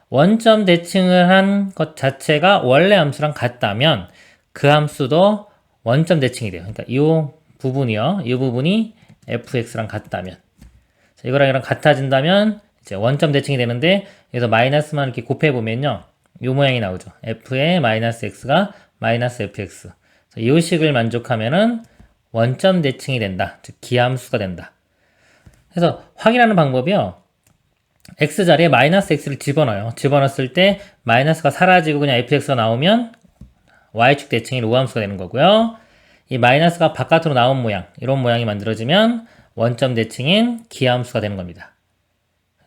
원점 대칭을 한 것 자체가 원래 함수랑 같다면 그 함수도 원점 대칭이 돼요. 그러니까 이 부분이요, 이 부분이 fx랑 같다면, 자, 이거랑 이랑 같아진다면 이제 원점 대칭이 되는데, 여기서 마이너스만 이렇게 곱해보면요, 이 모양이 나오죠. f의 마이너스 x가 마이너스 fx. 이 식을 만족하면은 원점 대칭이 된다. 즉 기함수가 된다. 그래서 확인하는 방법이요, x 자리에 마이너스 x를 집어넣어요. 집어넣었을 때 마이너스가 사라지고 그냥 fx가 나오면 y축 대칭인 우함수가 되는 거고요. 이 마이너스가 바깥으로 나온 모양, 이런 모양이 만들어지면 원점 대칭인 기함수가 되는 겁니다.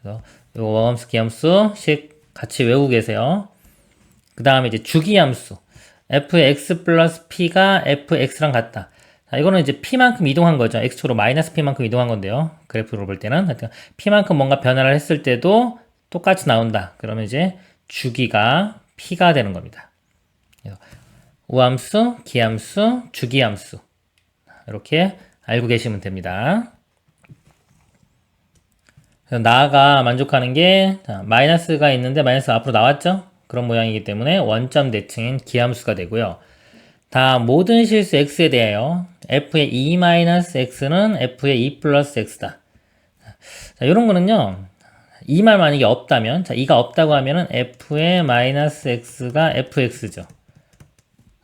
그래서 이 원함수, 기함수 식 같이 외우고 계세요. 그 다음에 이제 주기함수, fx 플러스 p가 fx랑 같다. 자, 이거는 이제 p만큼 이동한 거죠. x축으로 마이너스 p만큼 이동한 건데요. 그래프로 볼 때는 하여튼 p만큼 뭔가 변화를 했을 때도 똑같이 나온다. 그러면 이제 주기가 p가 되는 겁니다. 우함수, 기함수, 주기함수 이렇게 알고 계시면 됩니다. 나가 만족하는 게 마이너스가 있는데 마이너스가 앞으로 나왔죠? 그런 모양이기 때문에 원점 대칭인 기함수가 되고요. 다 모든 실수 x에 대하여 f의 e-x는 f의 e 플러스 x다. 자, 이런 거는요, 2만 만약에 없다면, 자, 2가 없다고 하면은 f의 마이너스 x가 fx죠.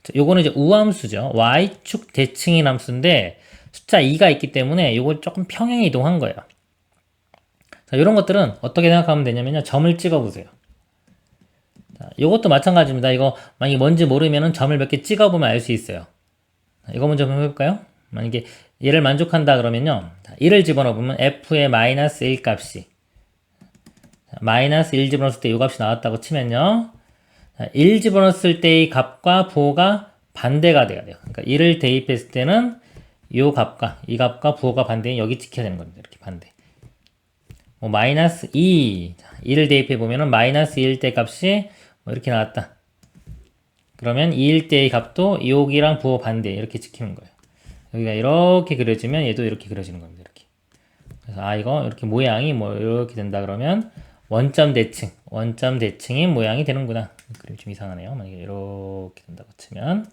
자, 요거는 이제 우함수죠. y축 대칭인 함수인데 숫자 2가 있기 때문에 요걸 조금 평행 이동한 거예요. 자, 이런 것들은 어떻게 생각하면 되냐면요, 점을 찍어 보세요. 자, 요것도 마찬가지입니다. 이거 만약에 뭔지 모르면은 점을 몇 개 찍어 보면 알 수 있어요. 자, 이거 먼저 한번 해볼까요? 만약에 얘를 만족한다 그러면요, 1을 집어넣어 보면 f의 마이너스 1 값이, 자, 마이너스 1 집어넣었을 때 이 값이 나왔다고 치면요, 1 집어넣었을 때의 값과 부호가 반대가 돼야 돼요. 그러니까 1을 대입했을 때는 이 값과 이 값과 부호가 반대인 여기 찍혀야 되는 겁니다. 이렇게 반대. 뭐 마이너스 2, 2를 대입해 보면은 마이너스 1 때 값이 뭐 이렇게 나왔다. 그러면 2일 때의 값도 여기랑 부호 반대 이렇게 찍히는 거예요. 여기가 이렇게 그려지면 얘도 이렇게 그려지는 겁니다. 이렇게. 그래서 아, 이거 이렇게 모양이 뭐 이렇게 된다 그러면 원점 대칭인 모양이 되는구나. 그림이 좀 이상하네요. 만약에 이렇게 된다고 치면.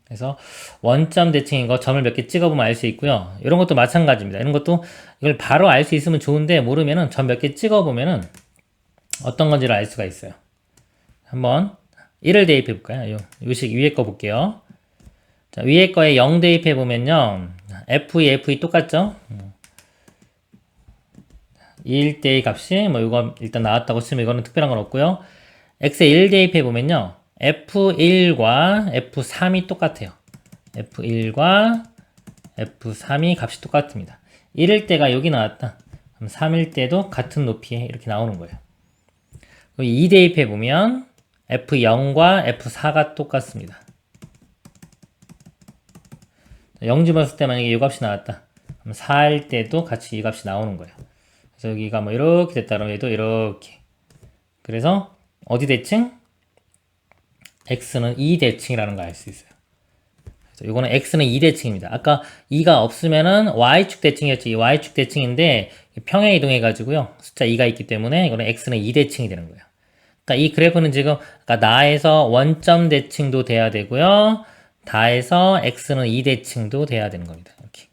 그래서 원점 대칭인 거 점을 몇 개 찍어보면 알 수 있고요. 이런 것도 마찬가지입니다. 이런 것도 이걸 바로 알 수 있으면 좋은데 모르면은 점 몇 개 찍어보면은 어떤 건지를 알 수가 있어요. 한번 1을 대입해 볼까요? 요 식 위에 거 볼게요. 자, 위에 거에 0 대입해 보면요, f2 똑같죠? 2일 때의 값이 뭐 이거 일단 나왔다고 치면 이거는 특별한 건 없고요. x에 1 대입해 보면요. f1과 f3이 똑같아요. f1과 f3이 값이 똑같습니다. 1일 때가 여기 나왔다. 그럼 3일 때도 같은 높이에 이렇게 나오는 거예요. 2 대입해 보면 f0과 f4가 똑같습니다. 0 집었을 때 만약에 이 값이 나왔다. 그럼 4일 때도 같이 이 값이 나오는 거예요. 그래서 여기가 뭐 이렇게 됐다 그러면 얘도 이렇게. 그래서 어디 대칭? x는 2대칭이라는 걸 알 수 있어요. 그래서 이거는 x는 2대칭입니다. 아까 2가 없으면은 y축 대칭이었죠. 이 y축 대칭인데 평행 이동해가지고요. 숫자 2가 있기 때문에 이거는 x는 2대칭이 되는 거예요. 그러니까 이 그래프는 지금 나에서 원점 대칭도 돼야 되고요. 다에서 x는 2대칭도 돼야 되는 겁니다. 이렇게.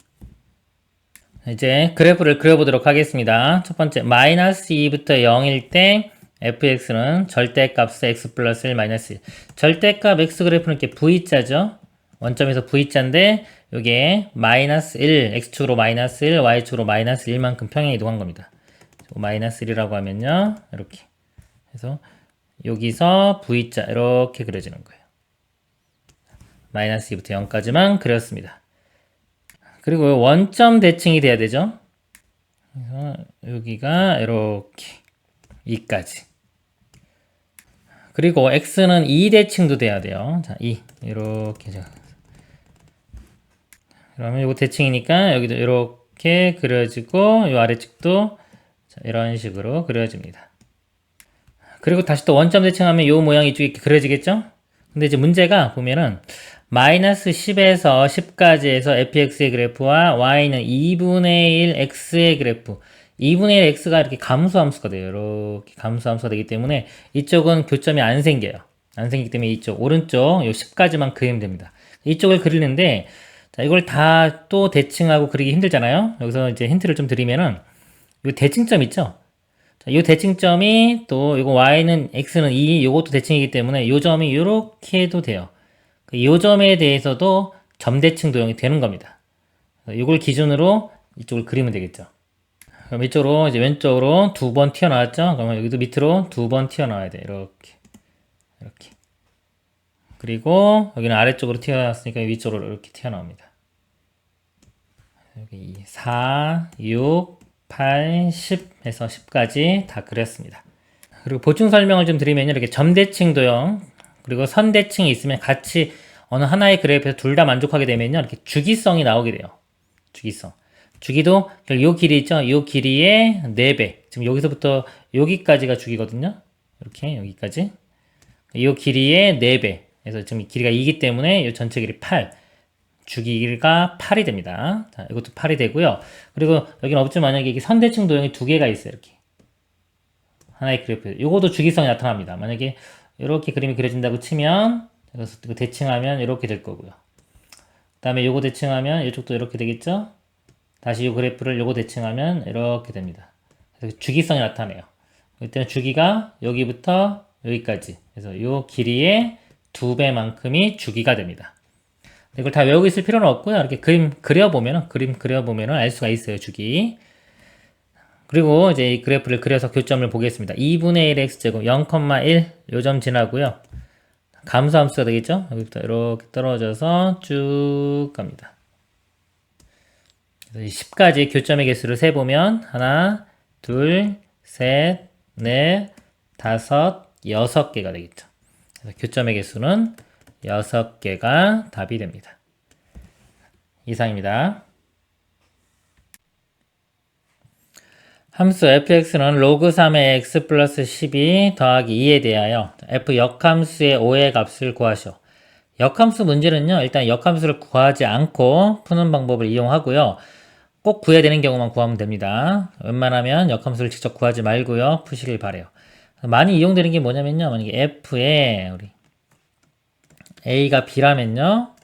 이제 그래프를 그려보도록 하겠습니다. 첫 번째, 마이너스 2부터 0일 때 fx는 절대값 x 플러스 1 마이너스 1. 절대값 x 그래프는 이렇게 v자죠. 원점에서 v자인데 이게 마이너스 1, x축으로 마이너스 1, y축으로 마이너스 1만큼 평행 이동한 겁니다. 마이너스 1이라고 하면요. 이렇게. 그래서 여기서 v자 이렇게 그려지는 거예요. 마이너스 2부터 0까지만 그렸습니다. 그리고 원점 대칭이 돼야 되죠. 그래서 여기가 이렇게 2까지. 그리고 x는 2대칭도 돼야 돼요. 자, 2 이렇게. 그러면 이거 대칭이니까 여기도 이렇게 그려지고 이 아래측도 이런 식으로 그려집니다. 그리고 다시 또 원점 대칭하면 이 모양이 이쪽에 그려지겠죠? 근데 이제 문제가 보면은 마이너스 10에서 10까지 해서 fx의 그래프와 y는 2분의 1 x의 그래프 2분의 1 x가 이렇게 감소함수가 돼요. 이렇게 감소함수가 되기 때문에 이쪽은 교점이 안 생겨요. 안 생기기 때문에 이쪽 오른쪽 요 10까지만 그리면 됩니다. 이쪽을 그리는데 자, 이걸 다 또 대칭하고 그리기 힘들잖아요. 여기서 이제 힌트를 좀 드리면은 요 대칭점 있죠? 자, 요 대칭점이 또 이거 y는 x는 2 요것도 대칭이기 때문에 요 점이 요렇게 해도 돼요. 요 점에 대해서도 점대칭 도형이 되는 겁니다. 이걸 기준으로 이쪽을 그리면 되겠죠. 그럼 이쪽으로 이제 왼쪽으로 2번 튀어나왔죠? 그러면 여기도 밑으로 2번 튀어나와야 돼. 이렇게. 이렇게. 그리고 여기는 아래쪽으로 튀어나왔으니까 위쪽으로 이렇게 튀어나옵니다. 여기 4, 6, 8, 10 해서 10까지 다 그렸습니다. 그리고 보충 설명을 좀 드리면 이렇게 점대칭 도형 그리고 선대칭이 있으면 같이 어느 하나의 그래프에서 둘 다 만족하게 되면요. 이렇게 주기성이 나오게 돼요. 주기성. 주기도 요 길이 있죠? 요 길이의 4배. 지금 여기서부터 여기까지가 주기거든요. 이렇게 여기까지. 요 길이의 4배. 그래서 지금 길이가 2이기 때문에 요 전체 길이 8. 주기가 8이 됩니다. 자, 이것도 8이 되고요. 그리고 여기는 없지만 만약에 이게 선대칭 도형이 2개가 있어요. 이렇게. 하나의 그래프. 요것도 주기성이 나타납니다. 만약에 이렇게 그림이 그려진다고 치면 그래서 이거 대칭하면 이렇게 될 거고요. 그 다음에 요거 대칭하면 이쪽도 이렇게 되겠죠? 다시 요 그래프를 요거 대칭하면 이렇게 됩니다. 그래서 주기성이 나타나요. 이때는 주기가 여기부터 여기까지. 그래서 요 길이의 2배만큼이 주기가 됩니다. 이걸 다 외우고 있을 필요는 없고요. 이렇게 그림 그려보면은 알 수가 있어요. 주기. 그리고 이제 이 그래프를 그려서 교점을 보겠습니다. 2분의 1 x제곱 0,1 요점 지나고요. 감소함수가 되겠죠? 여기부터 이렇게 떨어져서 쭉 갑니다. 그래서 10까지 교점의 개수를 세보면 하나, 둘, 셋, 넷, 다섯, 6개가 되겠죠. 그래서 교점의 개수는 6개가 답이 됩니다. 이상입니다. 함수 fx는 로그 3의 x 플러스 12 더하기 2에 대하여 f 역함수의 5의 값을 구하시오. 역함수 문제는요. 일단 역함수를 구하지 않고 푸는 방법을 이용하고요. 꼭 구해야 되는 경우만 구하면 됩니다. 웬만하면 역함수를 직접 구하지 말고요. 푸시길 바래요. 많이 이용되는 게 뭐냐면요. 만약에 f에 우리 a가 b라면요.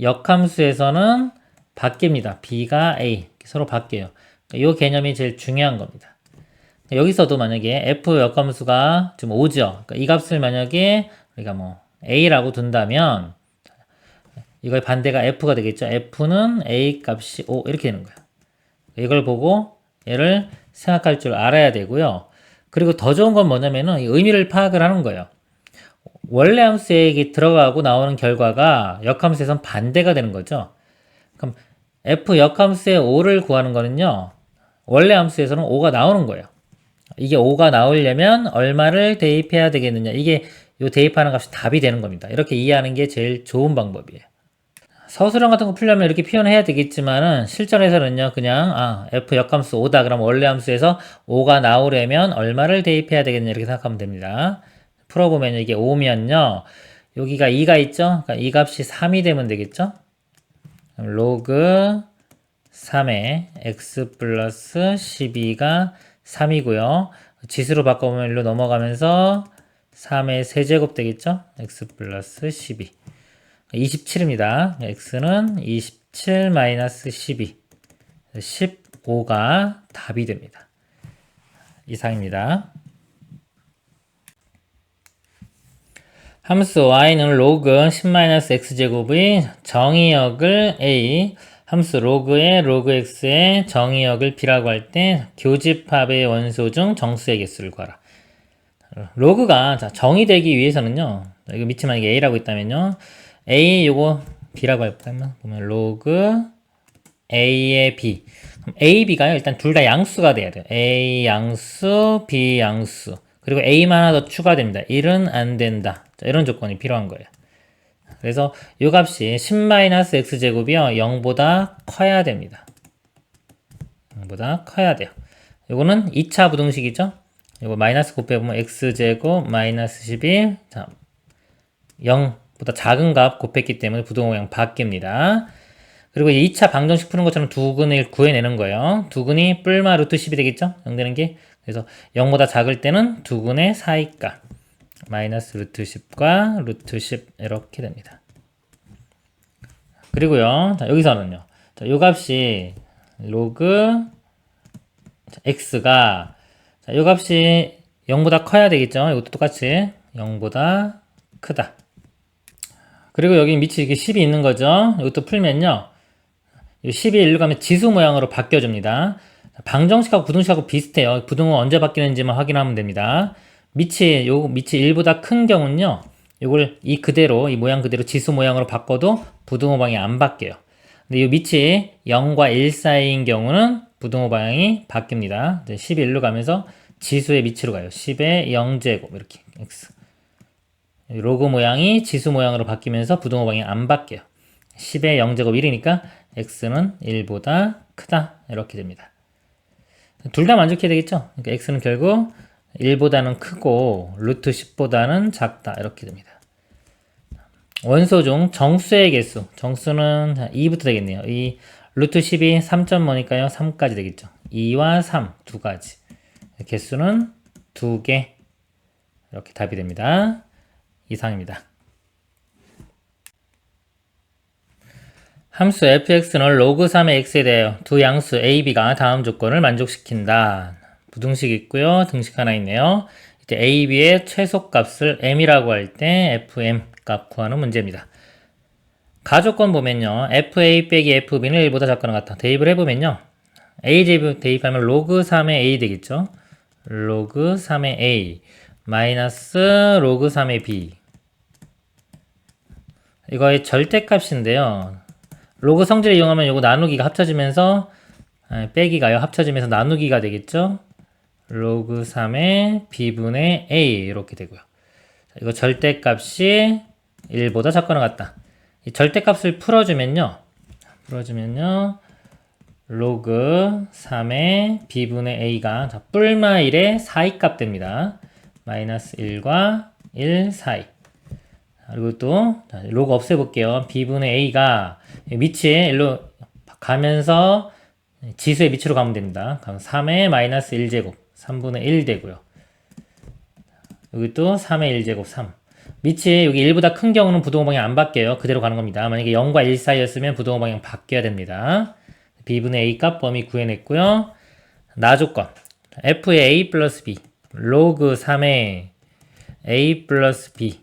역함수에서는 바뀝니다. b가 a 서로 바뀌어요. 이 개념이 제일 중요한 겁니다. 여기서도 만약에 f 역함수가 지금 5죠. 그러니까 이 값을 만약에 우리가 뭐 a라고 둔다면 이거의 반대가 f가 되겠죠. f는 a 값이 5 이렇게 되는 거예요. 이걸 보고 얘를 생각할 줄 알아야 되고요. 그리고 더 좋은 건 뭐냐면은 이 의미를 파악을 하는 거예요. 원래 함수에 들어가고 나오는 결과가 역함수에선 반대가 되는 거죠. 그럼 f 역함수의 5를 구하는 거는요. 원래 함수에서는 5가 나오는 거예요. 이게 5가 나오려면 얼마를 대입해야 되겠느냐. 이게 요 대입하는 값이 답이 되는 겁니다. 이렇게 이해하는 게 제일 좋은 방법이에요. 서술형 같은 거 풀려면 이렇게 표현해야 되겠지만은 실전에서는요 그냥 f 역함수 5다 그럼 원래 함수에서 5가 나오려면 얼마를 대입해야 되겠냐 이렇게 생각하면 됩니다. 풀어보면 이게 5면요 여기가 2가 있죠. 그러니까 이 값이 3이 되면 되겠죠. 로그 3의 x 플러스 12가 3이고요. 지수로 바꿔보면 일로 넘어가면서 3의 세제곱 되겠죠. x 플러스 12 27입니다. x는 27 마이너스 12 15가 답이 됩니다. 이상입니다. 함수 y는 로그 10-x제곱의 정의역을 a, 함수 로그의 로그 x의 정의역을 b라고 할 때 교집합의 원소 중 정수의 개수를 구하라. 로그가 정의되기 위해서는요. 이거 밑에 만약에 a라고 있다면요. a 요거 b라고 할까요? 보면 로그 a의 b. 그럼 a, b가요. 일단 둘 다 양수가 돼야 돼요. a 양수, b 양수. 그리고 a만 하나 더 추가됩니다. 1은 안 된다. 자, 이런 조건이 필요한 거예요. 그래서 이 값이 10-x제곱이요. 0보다 커야 됩니다. 0보다 커야 돼요. 요거는 2차 부등식이죠. 이거 마이너스 곱해보면 x제곱 마이너스 11. 자, 0보다 작은 값 곱했기 때문에 부등호 모양 바뀝니다. 그리고 2차 방정식 푸는 것처럼 두근을 구해내는 거예요. 두근이 뿔마 루트 10이 되겠죠? 0 되는 게. 그래서 0보다 작을 때는 두근의 사이값. 마이너스 루트 10과 루트 10 이렇게 됩니다. 그리고요. 자, 여기서는요. 자, 요 값이 로그 x가 자, 요 값이 0보다 커야 되겠죠? 이것도 똑같이 0보다 크다. 그리고 여기 밑에 이렇게 10이 있는 거죠. 이것도 풀면요. 10이 일로 가면 지수 모양으로 바뀌어줍니다. 방정식하고 부등식하고 비슷해요. 부등호 언제 바뀌는지만 확인하면 됩니다. 밑이 1보다 큰 경우는요. 이걸 이 모양 그대로 지수 모양으로 바꿔도 부등호 방향이 안 바뀌어요. 근데 이 밑이 0과 1 사이인 경우는 부등호 방향이 바뀝니다. 10이 일로 가면서 지수의 밑으로 가요. 10의 0제곱 이렇게 x. 로그 모양이 지수 모양으로 바뀌면서 부등호 방향이 안 바뀌어요. 10의 0제곱 1이니까 x는 1보다 크다 이렇게 됩니다. 둘 다 만족해야 되겠죠? 그러니까 x는 결국 1보다는 크고 루트 10보다는 작다 이렇게 됩니다. 원소 중 정수의 개수 정수는 2부터 되겠네요. 이 루트 10이 3.5니까요 3까지 되겠죠. 2와 3 두 가지 개수는 2개 이렇게 답이 됩니다. 이상입니다. 함수 fx는 로그 3의 x에 대하여 두 양수 a, b가 다음 조건을 만족시킨다. 부등식 있고요. 등식 하나 있네요. 이제 a, b의 최소값을 m이라고 할 때 fm 값 구하는 문제입니다. 가조건 보면요. fa 빼기 fb는 1보다 작거나 같다. 대입을 해보면요. a 대입하면 로그 3의 a 되겠죠. 로그 3의 a 마이너스 로그 3의 b 이거의 절대값인데요. 로그 성질을 이용하면 이거 나누기가 합쳐지면서 빼기가요. 합쳐지면서 나누기가 되겠죠. 로그 3의 b분의 a 이렇게 되고요. 이거 절대값이 1보다 작거나 같다. 이 절대값을 풀어주면요. 로그 3의 b분의 a가 뿔마 1의 사이값 됩니다. 마이너스 1과 1 사이. 그리고 또 로그 없애볼게요. b분의 a가 밑에 일로 가면서 지수의 밑으로 가면 됩니다. 그럼 3의 마이너스 1제곱 3분의 1 되고요. 여기 또 3의 1제곱 3. 밑이 여기 1보다 큰 경우는 부등호 방향 안 바뀌어요. 그대로 가는 겁니다. 만약에 0과 1 사이였으면 부등호 방향 바뀌어야 됩니다. b분의 a 값 범위 구해냈고요. 나조건 f의 a 플러스 b 로그 3의 a 플러스 b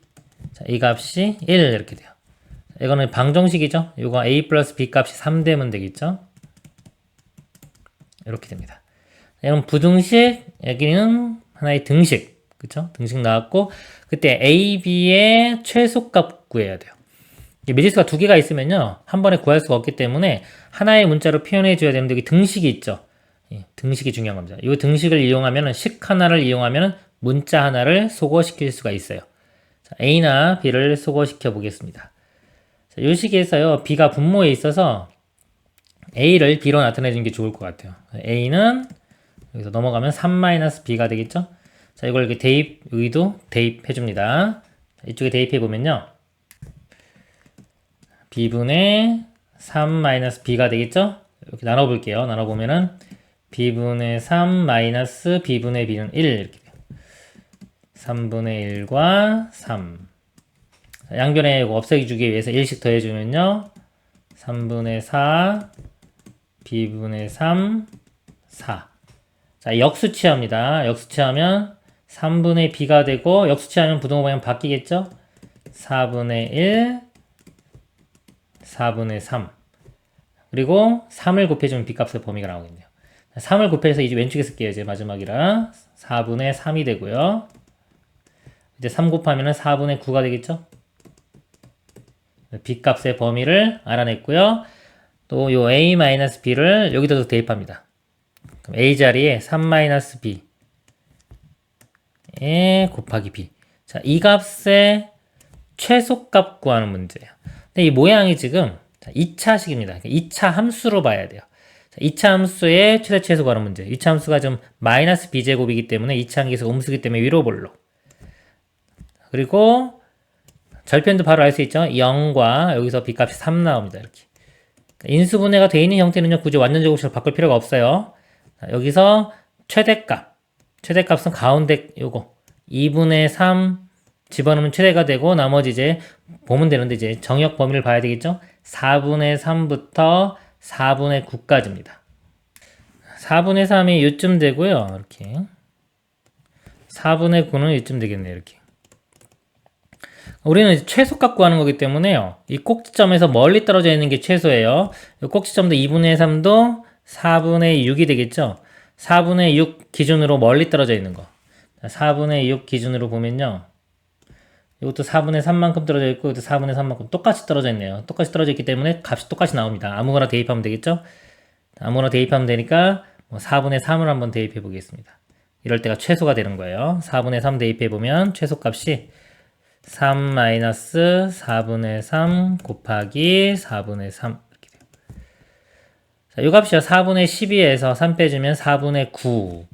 자, 이 값이 1 이렇게 돼요. 이거는 방정식이죠. 이거 a 플러스 b 값이 3 되면 되겠죠. 이렇게 됩니다. 이건 부등식, 여기는 하나의 등식. 그쵸? 등식 나왔고, 그때 A, B의 최소값 구해야 돼요. 미지수가 두 개가 있으면요, 한 번에 구할 수가 없기 때문에 하나의 문자로 표현해 줘야 되는데, 여기 등식이 있죠. 등식이 중요한 겁니다. 이 등식을 이용하면, 식 하나를 이용하면 문자 하나를 소거시킬 수가 있어요. 자, A나 B를 소거시켜 보겠습니다. 자, 이 식에서요, B가 분모에 있어서 A를 B로 나타내 주는 게 좋을 것 같아요. A는 여기서 넘어가면 3-B가 되겠죠? 자, 이걸 이렇게 대입, 여기도 대입해 줍니다. 이쪽에 대입해 보면요. B분의 3-B가 되겠죠? 이렇게 나눠볼게요. 나눠보면은 B분의 3 마이너스 B분의 B는 1 이렇게 돼요. 3분의 1과 3. 양변에 이거 없애주기 위해서 1씩 더해주면요. 3분의 4 B분의 3 4. 자, 역수치합니다. 역수치하면 3분의 B가 되고, 역수치하면 부동호 방향 바뀌겠죠? 4분의 1 4분의 3. 그리고 3을 곱해주면 B값의 범위가 나오겠네요. 3을 곱해서 이제 왼쪽에 쓸게요. 이제 마지막이라 4분의 3이 되고요. 이제 3 곱하면 4분의 9가 되겠죠? B값의 범위를 알아냈고요. 또 요 A-B를 여기다 대입합니다. 그럼 A 자리에 3-B 곱하기 B. 자, 이 값의 최소값 구하는 문제예요. 근데 이 모양이 지금 2차식입니다. 2차 함수로 봐야 돼요. 자, 2차 함수의 최대 최소 구하는 문제. 2차 함수가 좀 마이너스 b제곱이기 때문에 2차 함수가 음수기 때문에 위로 볼로. 그리고 절편도 바로 알 수 있죠. 0과 여기서 b값이 3 나옵니다. 이렇게. 인수분해가 되어 있는 형태는요, 굳이 완전 제곱식으로 바꿀 필요가 없어요. 자, 여기서 최대값은 가운데 요거 2분의 3 집어넣으면 최대가 되고, 나머지 이제 보면 되는데, 이제 정역 범위를 봐야 되겠죠? 4분의 3부터 4분의 9까지입니다. 4분의 3이 요쯤 되고요. 이렇게 4분의 9는 이쯤 되겠네요. 이렇게. 우리는 이제 최소값 구하는 거기 때문에요, 이 꼭지점에서 멀리 떨어져 있는 게 최소예요. 이 꼭지점도 2분의 3도 4분의 6이 되겠죠? 4분의 6 기준으로 멀리 떨어져 있는 거. 4분의 6 기준으로 보면요, 이것도 4분의 3만큼 떨어져 있고, 이것도 4분의 3만큼 똑같이 떨어져 있네요. 똑같이 떨어져 있기 때문에 값이 똑같이 나옵니다. 아무거나 대입하면 되겠죠? 아무거나 대입하면 되니까 4분의 3을 한번 대입해 보겠습니다. 이럴 때가 최소가 되는 거예요. 4분의 3 대입해 보면 최소값이 3-4분의 3 곱하기 4분의 3 이렇게 돼요. 자, 이 값이요, 4분의 12에서 3 빼주면 4분의 9.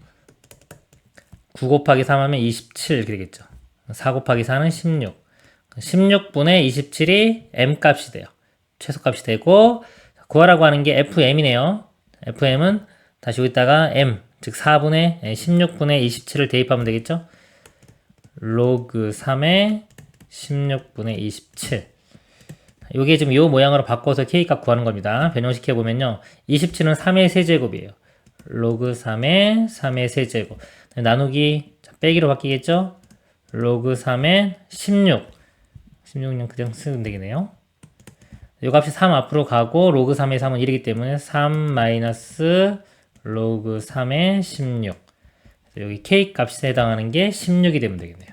9 곱하기 3 하면 27 이렇게 되겠죠. 4 곱하기 4는 16. 16분의 27이 m값이 돼요. 최소값이 되고, 구하라고 하는 게 fm이네요. fm은 다시 여기다가 m, 즉 16분의 27을 대입하면 되겠죠. 로그 3의 16분의 27. 요게 지금 요 모양으로 바꿔서 k값 구하는 겁니다. 변형시켜보면요, 27은 3의 세제곱이에요. 로그 3의 3의 세제곱. 나누기 빼기로 바뀌겠죠. 로그 3의 16. 16은 그냥 쓰면 되겠네요. 이 값이 3 앞으로 가고, 로그 3의 3은 1이기 때문에 3 마이너스 로그 3의 16. 여기 k 값에 해당하는 게 16이 되면 되겠네요.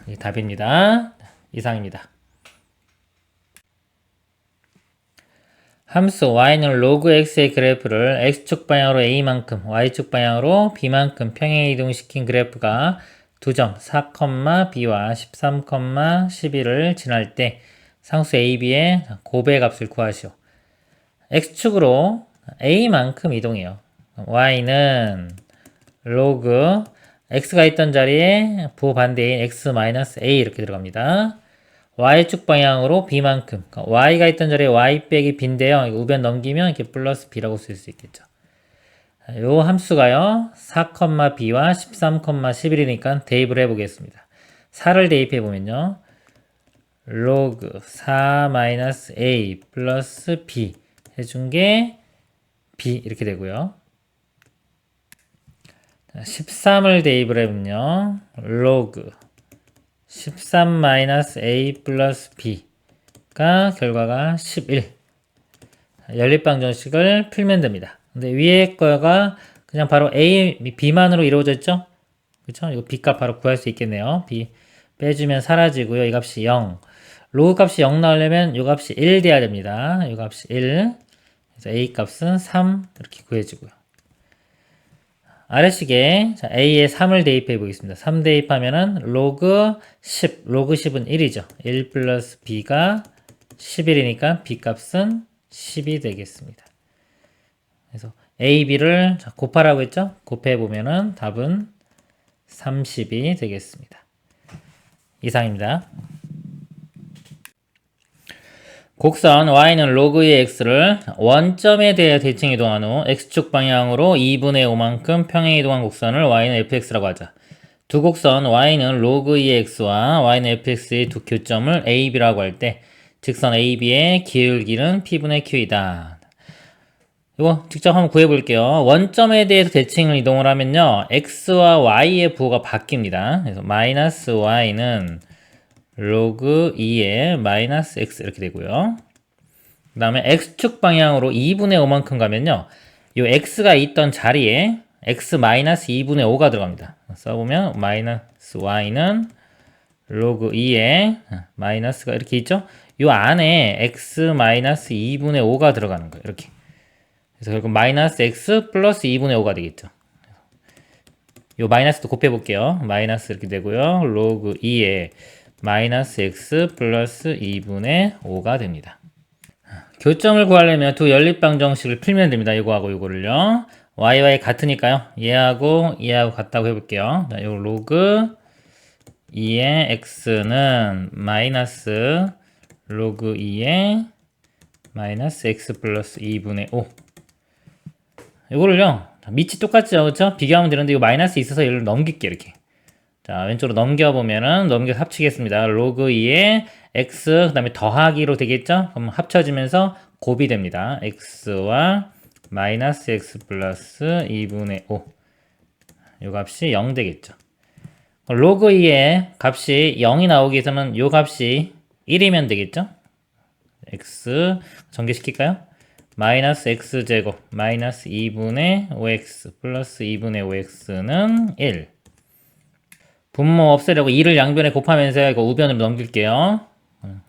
이 답입니다. 이상입니다. 함수 y는 로그 x의 그래프를 x축 방향으로 a만큼, y축 방향으로 b만큼 평행 이동시킨 그래프가 두 점 4,b와 13,11을 지날 때 상수 ab의 곱의 값을 구하시오. x축으로 a만큼 이동해요. y는 로그 x가 있던 자리에 부반대인 x-a 이렇게 들어갑니다. y축 방향으로 b만큼, 그러니까 y가 있던 자리에 y 빼기 b인데요, 우변 넘기면 이렇게 플러스 b라고 쓸 수 있겠죠. 요 함수가요, 4,b와 13,11이니까 대입을 해보겠습니다. 4를 대입해보면요, 로그 4-a 플러스 b 해준 게 b 이렇게 되고요. 13을 대입을 해보면요, 로그 13-a 플러스 b가 결과가 11. 연립방정식을 풀면 됩니다. 근데 위에 거가 그냥 바로 A, B만으로 이루어져 있죠? 그쵸? 이거 B 값 바로 구할 수 있겠네요. B 빼주면 사라지고요. 이 값이 0. 로그 값이 0 나오려면 이 값이 1 돼야 됩니다. 이 값이 1. 그래서 A 값은 3 이렇게 구해지고요. 아래식에 자, A에 3을 대입해 보겠습니다. 3 대입하면은 로그 10, 로그 10은 1이죠. 1 플러스 B가 11이니까 B 값은 10이 되겠습니다. 그래서 A, B를 곱하라고 했죠? 곱해 보면은 답은 30이 되겠습니다. 이상입니다. 곡선 y는 로그 2의 x를 원점에 대해 대칭 이동한 후 x축 방향으로 2분의 5만큼 평행 이동한 곡선을 y는 fx라고 하자. 두 곡선 y는 로그 2의 x와 y는 fx의 두 교점을 a, b라고 할 때 직선 a, b의 기울기는 p분의 q이다. 이거 직접 한번 구해볼게요. 원점에 대해서 대칭을 이동을 하면요. x와 y의 부호가 바뀝니다. 그래서 마이너스 y는 로그 2의 마이너스 x 이렇게 되고요. 그 다음에 x축 방향으로 2분의 5만큼 가면요. 이 x가 있던 자리에 x 마이너스 2분의 5가 들어갑니다. 써보면 마이너스 y는 로그 2의 마이너스가 이렇게 있죠. 이 안에 x 마이너스 2분의 5가 들어가는 거예요. 이렇게. 그래서 결국 마이너스 x 플러스 2분의 5가 되겠죠. 이 마이너스도 곱해볼게요. 마이너스 이렇게 되고요. 로그 2의 마이너스 x 플러스 2분의 5가 됩니다. 교점을 구하려면 두 연립방정식을 풀면 됩니다. 이거하고 이거를요. y와 같으니까요. 얘하고 같다고 해볼게요. 자, 요 로그 2의 x는 마이너스 로그 2의 마이너스 x 플러스 2분의 5. 이거를요. 밑이 똑같죠. 그렇죠? 비교하면 되는데 이거 마이너스 있어서 얘를 넘길게요. 이렇게. 자, 왼쪽으로 넘겨보면은, 넘겨 합치겠습니다. 로그 2의 x, 그 다음에 더하기로 되겠죠? 그럼 합쳐지면서 곱이 됩니다. x와 마이너스 x 플러스 2분의 5. 이 값이 0 되겠죠. 로그 2의 값이 0이 나오기 위해서는 이 값이 1이면 되겠죠? x, 전개시킬까요? 마이너스 x제곱, 마이너스 2분의 5x 플러스 2분의 5x는 1. 분모 없애려고 2를 양변에 곱하면서 이거 우변으로 넘길게요.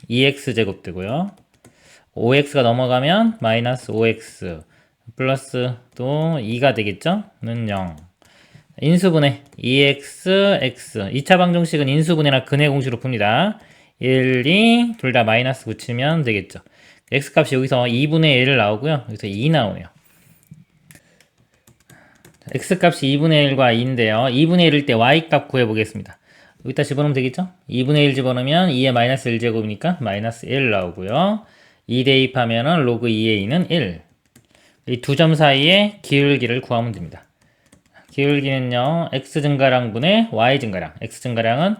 2x제곱 되고요. 5x가 넘어가면 마이너스 5x 플러스 또 2가 되겠죠? 는 0. 인수분해 2x, x 2차 방정식은 인수분해나 근해 공식으로 풉니다. 1, 2 둘 다 마이너스 붙이면 되겠죠. x 값이 여기서 2분의 1 나오고요. 여기서 2 나오네요. x 값이 2분의 1과 2인데요. 2분의 1일 때 y 값 구해보겠습니다. 여기다 집어넣으면 되겠죠? 2분의 1 집어넣으면 2의 마이너스 1제곱이니까 마이너스 1 나오고요. 2 대입하면은 로그 2의 2는 1. 이 두 점 사이의 기울기를 구하면 됩니다. 기울기는요. x 증가량분의 y 증가량. x 증가량은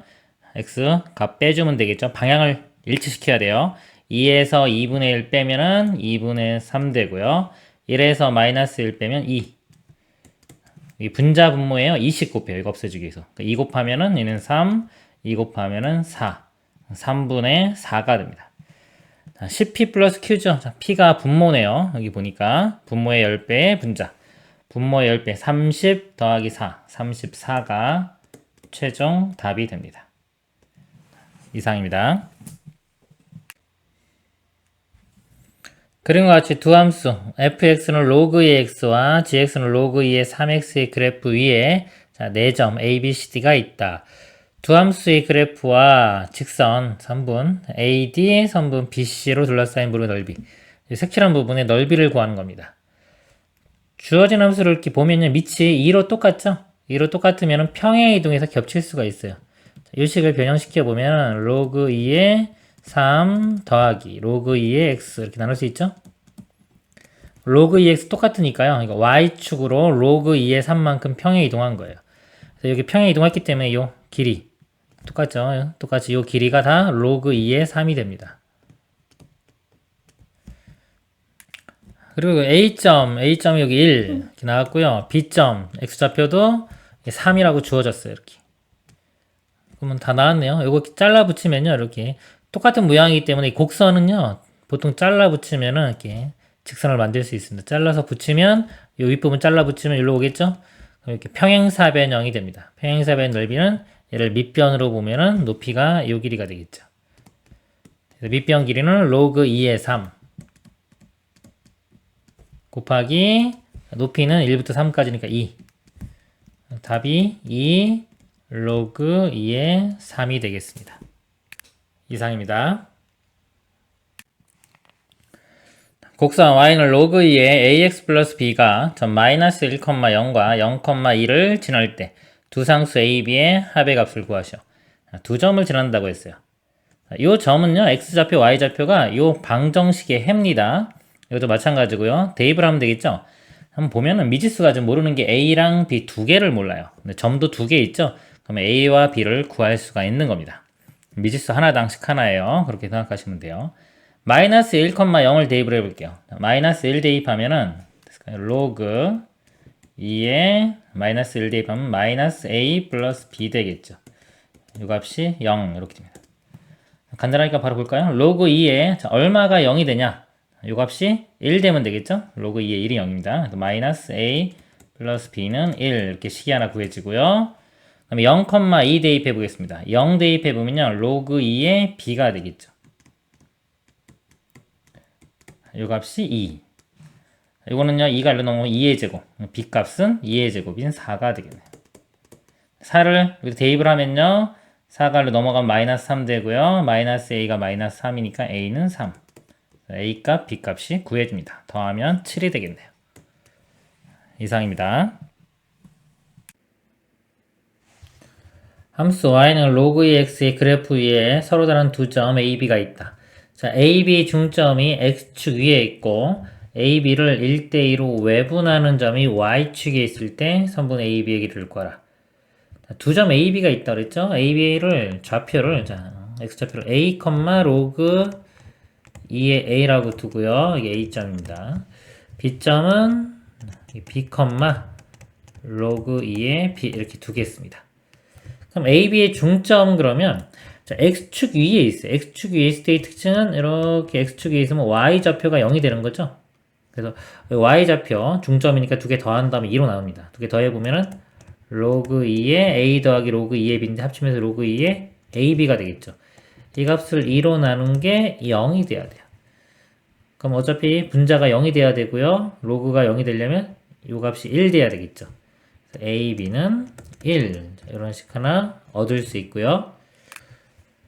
x 값 빼주면 되겠죠. 방향을 일치시켜야 돼요. 2에서 2분의 1 빼면은 2분의 3 되고요. 1에서 마이너스 1 빼면 2. 이 분자 분모예요. 2씩 곱해요. 이거 없애주기 위해서. 2 곱하면은 얘는 3, 2 곱하면은 4. 3분의 4가 됩니다. 자, 10p 플러스 q죠. 자, p가 분모네요. 여기 보니까 분모의 10배의 분자. 분모의 10배 30 더하기 4. 34가 최종 답이 됩니다. 이상입니다. 그림과 같이 두 함수 fx는 로그 2의 x와 gx는 로그 2의 3x의 그래프 위에 자, 4점 a, b, c, d가 있다. 두 함수의 그래프와 직선 선분 AD, 선분 BC로 둘러싸인 부분의 넓이 색칠한 부분의 넓이를 구하는 겁니다. 주어진 함수를 이렇게 보면요. 밑이 2로 똑같죠? 2로 똑같으면 평행 이동해서 겹칠 수가 있어요. 이 식을 변형시켜 보면 로그 2의 3 더하기 로그 2의 x 이렇게 나눌 수 있죠? 로그 2x 똑같으니까요. 이거 y축으로 로그 2의 3만큼 평행 이동한 거예요. 그래서 여기 평행 이동했기 때문에 이 길이 똑같죠? 똑같이 이 길이가 다 로그 2의 3이 됩니다. 그리고 A점이 여기 1 이렇게 나왔고요. B점 x좌표도 3이라고 주어졌어요. 이렇게. 그러면 다 나왔네요. 이거 잘라 붙이면요. 이렇게 똑같은 모양이기 때문에 이 곡선은요. 보통 잘라 붙이면은 이렇게 직선을 만들 수 있습니다. 잘라서 붙이면 이 윗부분 잘라 붙이면 여기로 오겠죠? 그럼 이렇게 평행사변형이 됩니다. 평행사변 넓이는 얘를 밑변으로 보면은 높이가 이 길이가 되겠죠. 그래서 밑변 길이는 로그 2의 3 곱하기 높이는 1부터 3까지니까 2. 답이 2 로그 2의 3이 되겠습니다. 이상입니다. 곡선 y는 로그 2의 ax 플러스 b가 점 마이너스 1,0과 0,2를 지날 때 두 상수 a, b의 합의 값을 구하시오. 두 점을 지난다고 했어요. 이 점은요, x좌표, y좌표가 이 방정식의 해입니다. 이것도 마찬가지고요. 대입을 하면 되겠죠? 한번 보면은 미지수가 좀 모르는 게 a랑 b 두 개를 몰라요. 근데 점도 두 개 있죠? 그러면 a와 b를 구할 수가 있는 겁니다. 미지수 하나당씩 하나예요. 그렇게 생각하시면 돼요. 마이너스 1,0을 대입을 해볼게요. 마이너스 1 대입하면은 로그 2에 마이너스 1 대입하면 마이너스 a 플러스 b 되겠죠. 이 값이 0 이렇게 됩니다. 간단하니까 바로 볼까요? 로그 2에 얼마가 0이 되냐? 이 값이 1 되면 되겠죠? 로그 2의 1이 0입니다. 마이너스 a 플러스 b는 1 이렇게 식이 하나 구해지고요. 그럼 0,2 대입해 보겠습니다. 0 대입해 보면요, 로그 2의 b가 되겠죠. 이 값이 2. 이거는요, 2가 일로 넘어오면 2의 제곱. b 값은 2의 제곱인 4가 되겠네요. 4를 여기 대입을 하면요, 4가 일로 넘어가면 마이너스 3 되고요. 마이너스 a가 마이너스 3이니까 a는 3. a 값, b 값이 구해집니다. 더하면 7이 되겠네요. 이상입니다. 함수 y는 로그 2x의 그래프 위에 서로 다른 두 점 a, b가 있다. 자, a, b 중점이 x축 위에 있고 a, b를 1대2로 외분하는 점이 y축에 있을 때 선분 a, b의 길이를 구하라. 두 점 a, b가 있다 그랬죠? a, b를 좌표를 x좌표를 a, 로그 2의 a라고 두고요. 이게 a점입니다. b점은 b, 로그 2의 b 이렇게 두겠습니다. 그럼 a, b의 중점 그러면 자, x축 위에 있어요. x축 위에 있을 때의 특징은 이렇게 x축 위에 있으면 y좌표가 0이 되는 거죠. 그래서 y좌표 중점이니까 두 개 더한 다음에 2로 나옵니다. 두 개 더해보면은 로그 2의 a 더하기 로그 2의 b인데 합치면서 로그 2의 ab가 되겠죠. 이 값을 2로 나눈 게 0이 돼야 돼요. 그럼 어차피 분자가 0이 돼야 되고요. 로그가 0이 되려면 이 값이 1 돼야 되겠죠. ab는 1 이런 식 하나 얻을 수 있고요.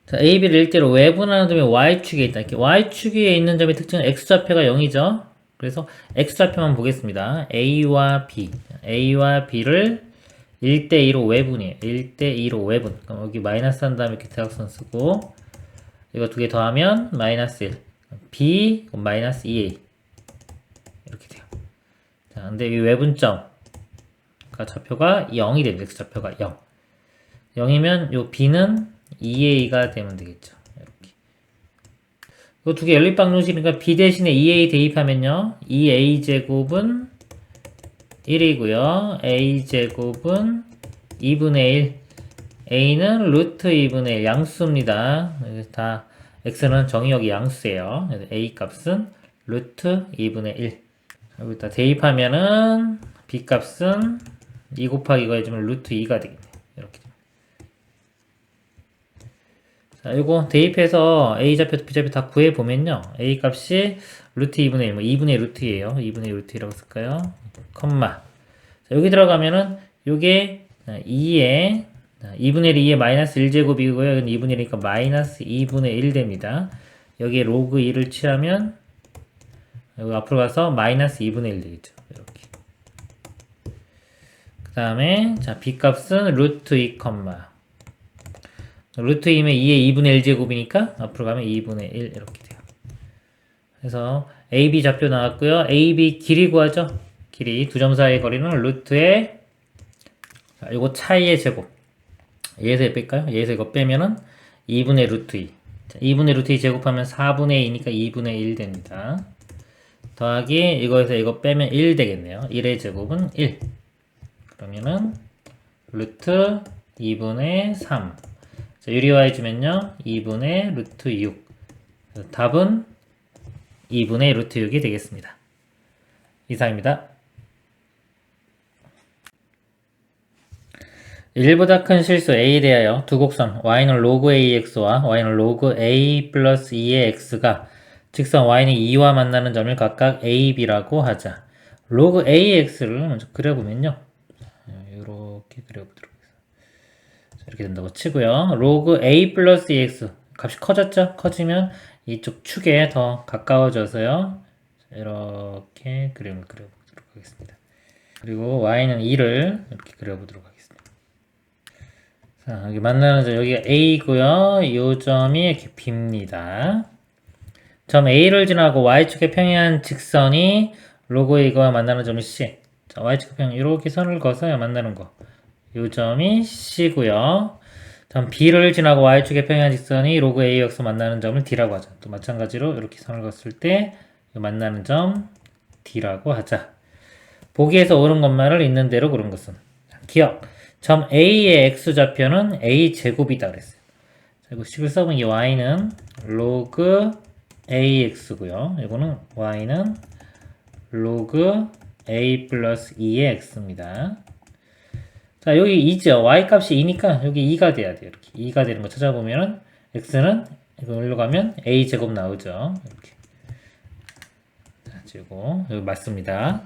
자, AB를 1대로 외분하는 점이 Y축에 있다. 이렇게 Y축에 있는 점의 특징은 X좌표가 0이죠. 그래서 X좌표만 보겠습니다. A와 B. A와 B를 1대2로 외분이에요. 1대2로 외분. 그럼 여기 마이너스 한 다음에 이렇게 대각선 쓰고, 이거 두 개 더하면 마이너스 1. B, 마이너스 2A. 이렇게 돼요. 자, 근데 이 외분점. 좌표가 0이 됩니다. X좌표가 0. 0이면 요 B는 2a가 되면 되겠죠. 이렇게. 이거 두 개 연립방정식이니까 b 대신에 2a 대입하면요. 2a 제곱은 1이고요. a 제곱은 2분의 1. a는 루트 2분의 1 양수입니다. 다 x는 정의역이 양수예요. 그래서 a 값은 루트 2분의 1. 여기다 대입하면은 b 값은 2 곱하기 이거 해주면 루트 2가 되겠네요. 이렇게. 자, 이거 대입해서 A좌표, B좌표 다 구해보면요. A 값이 루트 2분의 1, 2분의 1 루트예요. 2분의 1 루트라고 쓸까요? 컴마. 자, 여기 들어가면은, 요게 2에, 2분의 1, 2에 마이너스 1제곱이고요. 2분의 1이니까 마이너스 2분의 1 됩니다. 여기에 로그 2를 취하면, 여기 앞으로 가서 마이너스 2분의 1 되겠죠. 이렇게. 그 다음에, 자, B 값은 루트 2, 루트 2면 2의 2분의 1제곱이니까 앞으로 가면 2분의 1 이렇게 돼요. 그래서 AB 좌표 나왔고요. AB 길이 구하죠. 길이 두 점 사이의 거리는 루트의 자, 이거 차이의 제곱. 얘에서 뺄까요? 얘에서 이거 빼면은 2분의 루트 2. 자, 2분의 루트 2 제곱하면 4분의 2니까 2분의 1 됩니다. 더하기 이거에서 이거 빼면 1 되겠네요. 1의 제곱은 1. 그러면은 루트 2분의 3. 자, 유리화해주면요. 2분의 루트 6. 답은 2분의 루트 6이 되겠습니다. 이상입니다. 1보다 큰 실수 a에 대하여 두 곡선 y는 로그 ax와 y는 로그 a 플러스 2의 x가 직선 y는 2와 만나는 점을 각각 a, b라고 하자. 로그 ax를 먼저 그려보면요. 이렇게 그려보도록 하겠습니다. 이렇게 된다고 치고요. 로그 a 플러스 2x 값이 커졌죠? 커지면 이쪽 축에 더 가까워져서요. 이렇게 그림을 그려보도록 하겠습니다. 그리고 y는 2를 이렇게 그려보도록 하겠습니다. 자, 여기 만나는 점, 여기가 A고요. 이 점이 이렇게 B입니다. 점 A를 지나고 Y축에 평행한 직선이 로그 A가 만나는 점이 C. 자, Y축에 평행 이렇게 선을 그어서 만나는 거. 이 점이 C고요. 점 B를 지나고 Y축에 평행한 직선이 로그 A 역서 만나는 점을 D라고 하자. 또 마찬가지로 이렇게 선을 그었을 때 만나는 점 D라고 하자. 보기에서 옳은 것만을 있는 대로 고른 것은. 기억. 점 A의 X좌표는 A제곱이다 그랬어요. 자, 이거 식을 써보면 이 Y는 로그 AX고요. 이거는 Y는 로그 A 플러스 2의 X입니다. 자, 여기 2죠. Y 값이 2니까 여기 2가 돼야 돼요. 이렇게 2가 되는 거 찾아보면은 X는 이거 여기로 가면 A제곱 나오죠. 이렇게. 자, 지고 여기 맞습니다.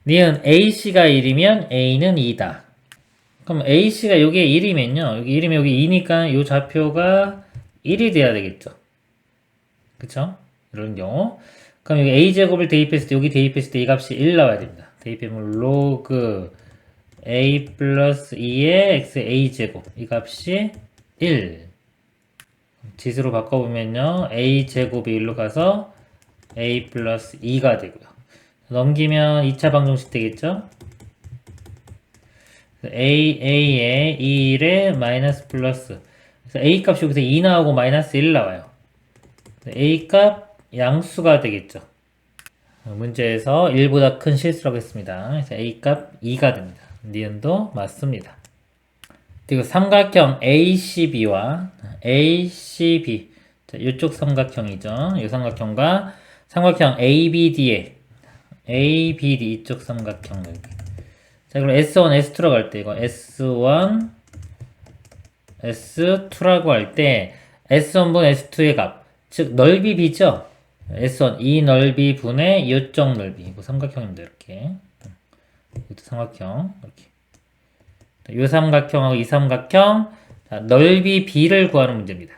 니은 AC가 1이면 A는 2다. 그럼 AC가 여기에 1이면요. 여기 1이면 여기 2니까 이 좌표가 1이 돼야 되겠죠. 그쵸? 이런 경우. 그럼 여기 A제곱을 대입했을 때, 여기 대입했을 때 이 값이 1 나와야 됩니다. 대입하면 로그 A 플러스 2의 X A제곱. 이 값이 1. 지수로 바꿔보면요. A제곱이 1로 가서 A 플러스 2가 되고요. 넘기면 2차 방정식 되겠죠? AA에 1에 마이너스 플러스. 그래서 A 값이 여기서 2 나오고 마이너스 1 나와요. A 값 양수가 되겠죠. 문제에서 1보다 큰 실수라고 했습니다. 그래서 A 값 2가 됩니다. 니은도 맞습니다. 그리고 삼각형 ACB와 ACB. 자, 이쪽 삼각형이죠. 이 삼각형과 삼각형 ABD의 ABD 이쪽 삼각형 여기. 자, 그럼 S1, S2라고 할 때 이거 S1, S2라고 할 때 S1분 S2의 값, 즉 넓이 B죠. S1 이 넓이 분의 이쪽 넓이. 이거 삼각형입니다. 이렇게. 이것도 삼각형 이렇게. 이 삼각형하고 이 삼각형, 자, 넓이 B를 구하는 문제입니다.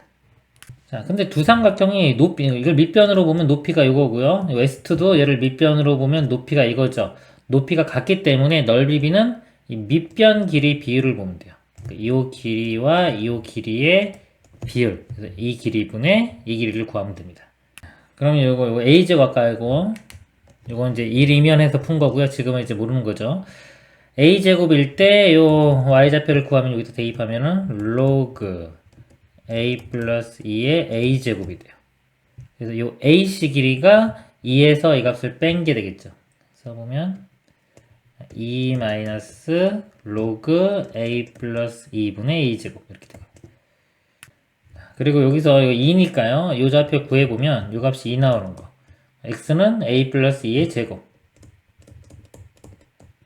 자, 근데 두 삼각형이 높이, 이걸 밑변으로 보면 높이가 이거고요. S2도 얘를 밑변으로 보면 높이가 이거죠. 높이가 같기 때문에 넓이 B는 이 밑변 길이 비율을 보면 돼요. 이 길이와 이 길이의 비율. 그래서 이 길이분의 이 길이를 구하면 됩니다. 그러면 이거 A제곱 아까 이거 이제 1이면 해서 푼 거고요. 지금은 이제 모르는 거죠. A제곱일 때 요 Y좌표를 구하면 여기다 대입하면은 로그 A 플러스 2의 A제곱이 돼요. 그래서 이 AC 길이가 2에서 이 값을 뺀 게 되겠죠. 그래서 보면 2 마이너스 로그 A 플러스 2분의 A제곱 이렇게 돼요. 그리고 여기서 이거 2니까요. 이 좌표 구해보면 이 값이 2 나오는 거. X는 A 플러스 2의 제곱.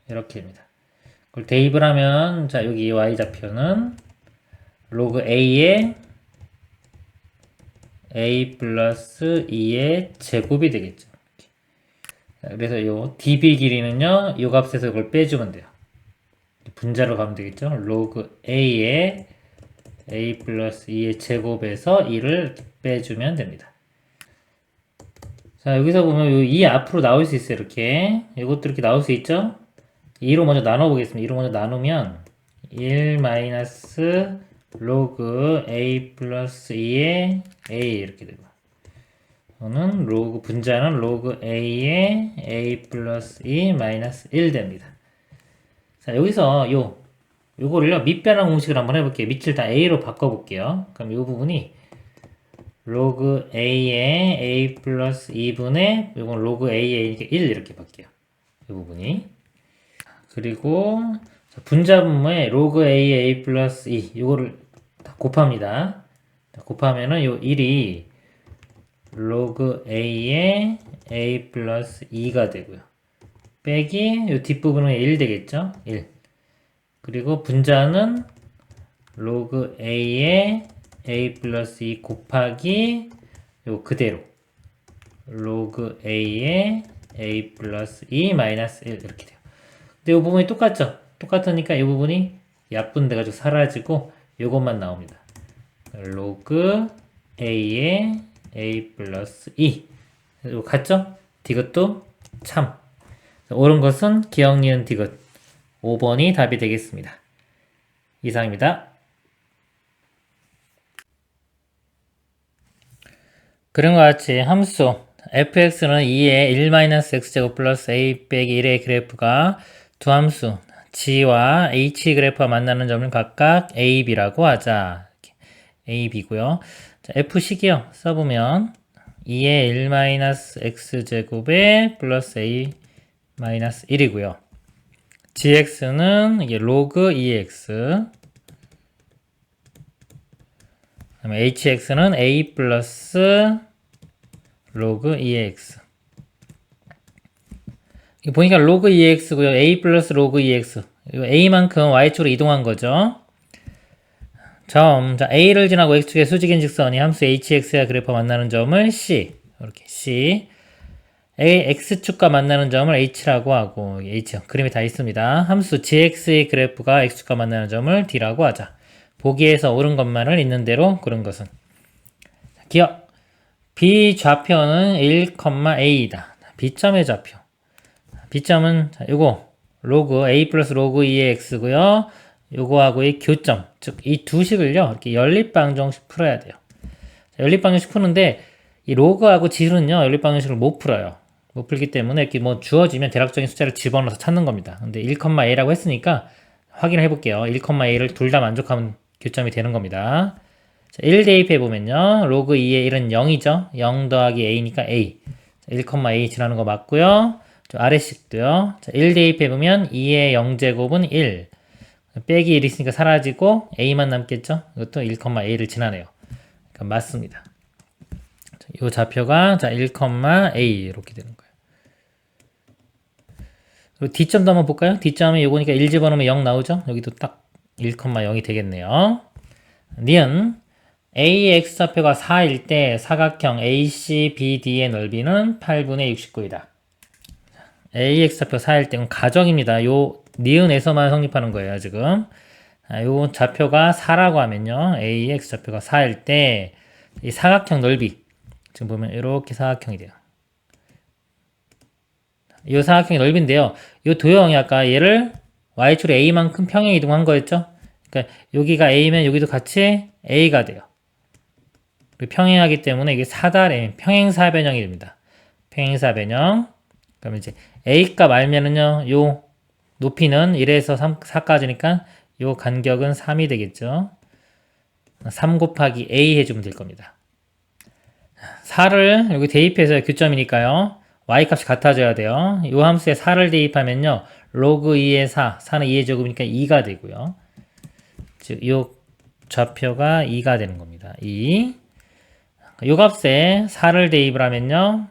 이렇게입니다. 그걸 대입을 하면, 자, 여기 Y좌표는 로그 A의 A 플러스 2의 제곱이 되겠죠. 그래서 요 db 길이는요, 요 값에서 이걸 빼주면 돼요. 분자로 가면 되겠죠. 로그 A의 A 플러스 2의 제곱에서 2를 빼주면 됩니다. 자, 여기서 보면 요 2 앞으로 나올 수 있어요. 이렇게. 이것도 이렇게 나올 수 있죠. 2로 먼저 나눠보겠습니다. 2로 먼저 나누면 1 마이너스 로그 A 플러스 2의 A 이렇게 되고, 이거는 로그 분자는 로그 A의 A 플러스 2 마이너스 1 됩니다. 자, 여기서 요거를요 밑변환 공식을 한번 해볼게요. 밑을 다 A로 바꿔볼게요. 그럼 요 부분이 로그 A의 A 플러스 2분의 요건 로그 A의 1 이렇게 바뀌어요. 이 부분이. 그리고 분자분모에 로그 A의 A 플러스 2 요거를 다 곱합니다. 곱하면은 요 1이 로그 a의 a 플러스 2가 되고요. 빼기 이 뒷부분은 1 되겠죠? 1. 그리고 분자는 로그 a의 a 플러스 2 곱하기 요 그대로 로그 a의 a 플러스 2 마이너스 1 이렇게 돼요. 근데 이 부분이 똑같죠? 똑같으니까 이 부분이 약분돼가지고 사라지고 요것만 나옵니다. 로그 a의 a 플러스 2 이거 같죠? 디귿도 참 옳은 것은 기억, 니은, 디귿 5번이 답이 되겠습니다. 이상입니다. 그런 것 같이 함수 fx는 2의 1-x제곱 플러스 a 빼기 1의 그래프가 두 함수 g와 h 그래프가 만나는 점을 각각 a, b라고 하자. a, b고요. 자, f식이요. 써보면 2의 1-x제곱에 플러스 a 마이너스 1이고요. gx는 이게 로그 2x 그다음에 hx는 a 플러스 로그 2x 이거 보니까 로그 2x고요. a 플러스 로그 2x 이거 a만큼 y축으로 이동한 거죠. 점, 자 a를 지나고 x축의 수직인 직선이 함수 hx와 그래프가 만나는 점을 c 이렇게 c a x축과 만나는 점을 h라고 하고 h 그림이 다 있습니다. 함수 gx의 그래프가 x축과 만나는 점을 d라고 하자. 보기에서 옳은 것만을 있는 대로 그런 것은 기억 B 좌표는 1,a이다. B점의 좌표 B점은 요거 로그 a 플러스 로그 2의 x고요. 요거하고의 교점 즉 이 두 식을요 이렇게 연립방정식 풀어야 돼요. 연립방정식 푸는데 이 로그하고 지수는요 연립방정식을 못 풀어요. 못 풀기 때문에 이렇게 뭐 주어지면 대략적인 숫자를 집어넣어서 찾는 겁니다. 근데 1,a라고 했으니까 확인을 해볼게요. 1,a를 둘 다 만족하면 교점이 되는 겁니다. 자, 1 대입해보면요. 로그 2의 1은 0이죠. 0 더하기 a니까 a. 자, 1,a 지나는 거 맞고요. 좀 아래식도요. 자, 1 대입해보면 2의 0제곱은 1. 빼기 1 있으니까 사라지고 a만 남겠죠. 이것도 1,a를 지나네요. 그러니까 맞습니다. 자, 이 좌표가 자 1,a 이렇게 되는 거예요. 그리고 D점도 한번 볼까요? D점이 요거니까 1 집어넣으면 0 나오죠? 여기도 딱 1,0이 되겠네요. 니은 A의 x좌표가 4일 때 사각형 ACBD의 넓이는 8분의 69이다. A의 x좌표 4일 때는 가정입니다. 요 니은에서만 성립하는 거예요, 지금. 요 좌표가 4라고 하면요. A의 x좌표가 4일 때 이 사각형 넓이 지금 보면 이렇게 사각형이 돼요. 이 사각형의 넓이인데요. 이 도형이 아까 얘를 y축으로 a만큼 평행 이동한 거였죠. 그러니까 여기가 a면 여기도 같이 a가 돼요. 평행하기 때문에 이게 사다리 평행사변형이 됩니다. 평행사변형. 그럼 이제 a 값 알면은요. 요 높이는 1에서 4까지니까 요 간격은 3이 되겠죠. 3 곱하기 a 해주면 될 겁니다. 4를 여기 대입해서 교점이니까요. y값이 같아져야 돼요. 이 함수에 4를 대입하면요. 로그 2의 4, 4는 2의 제곱이니까 2가 되고요. 즉, 이 좌표가 2가 되는 겁니다. 2. 이 값에 4를 대입을 하면요.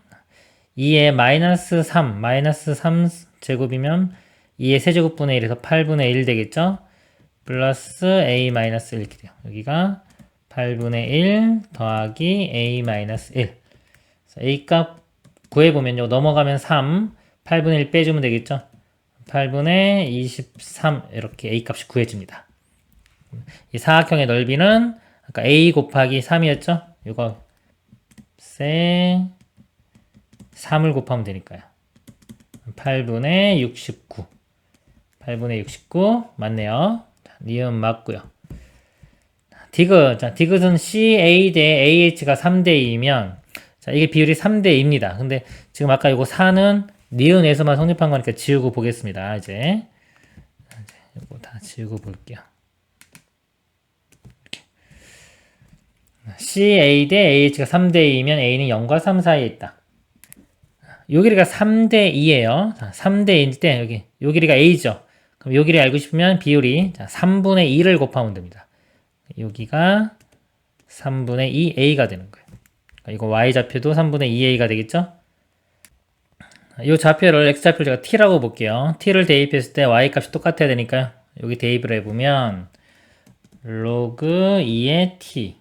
2의 마이너스 3, 마이너스 3 제곱이면 2의 세제곱분의 1에서 8분의 1 되겠죠? 플러스 a 마이너스 1 이렇게 돼요. 여기가 8분의 1 더하기 a 마이너스 1. a 값 구해보면요. 넘어가면 3, 8분의 1 빼주면 되겠죠? 8분의 23 이렇게 a 값이 구해집니다. 이 사각형의 넓이는 아까 a 곱하기 3이었죠? 이거 3을 곱하면 되니까요. 8분의 69 8분의 69 맞네요. 니은 맞고요. 디귿. 자, 디귿은 CA 대 AH가 3대2이면 자, 이게 비율이 3대2입니다. 근데 지금 아까 이거 4는 니은에서만 성립한 거니까 지우고 보겠습니다. 이제 이거 다 지우고 볼게요. 이렇게. CA 대 AH가 3대2이면 A는 0과 3 사이에 있다. 요 길이가 3대2예요. 3대2일 때 요 길이가 A죠. 그럼 요 길이 알고 싶으면 비율이 3분의 2를 곱하면 됩니다. 여기가 3분의 2A가 되는 거예요. 이거 y좌표도 3분의 2a가 되겠죠? 이 좌표를 x좌표를 제가 t라고 볼게요. t를 대입했을 때 y 값이 똑같아야 되니까요. 여기 대입을 해보면 로그 2의 t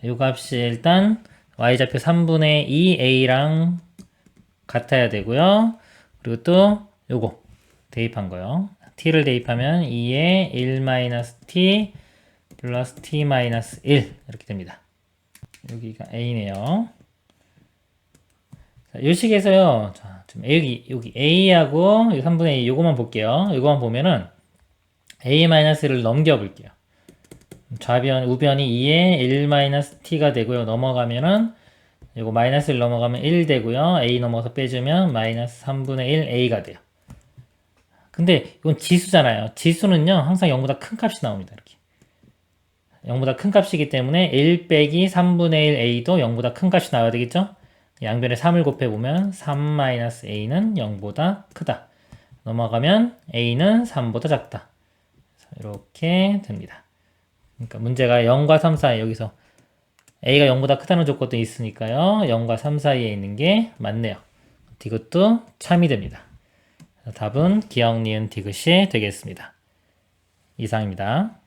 이 값이 일단 y좌표 3분의 2a랑 같아야 되고요. 그리고 또 요거 대입한 거요. t를 대입하면 2의 1-t 플러스 t-1 이렇게 됩니다. 여기가 a네요. 자, 이 식에서요. 자, 좀 여기 a하고 3분의 2 요거만 볼게요. 요거만 보면은 a-를 넘겨 볼게요. 좌변 우변이 2의 1-t가 되고요. 넘어가면은 이거 마이너스를 넘어가면 1 되고요. a 넘어서 빼주면 마이너스 3분의 1 a가 돼요. 근데 이건 지수잖아요. 지수는요 항상 0보다 큰 값이 나옵니다. 이렇게 0보다 큰 값이기 때문에 1 빼기 3분의 1 a도 0보다 큰 값이 나와야 되겠죠? 양변에 3을 곱해보면 3-a는 0보다 크다. 넘어가면 a는 3보다 작다. 이렇게 됩니다. 그러니까 문제가 0과 3 사이 여기서 a가 0보다 크다는 조건도 있으니까요. 0과 3 사이에 있는 게 맞네요. 이것도 참이 됩니다. 답은 기억, 니은, 디귿이 되겠습니다. 이상입니다.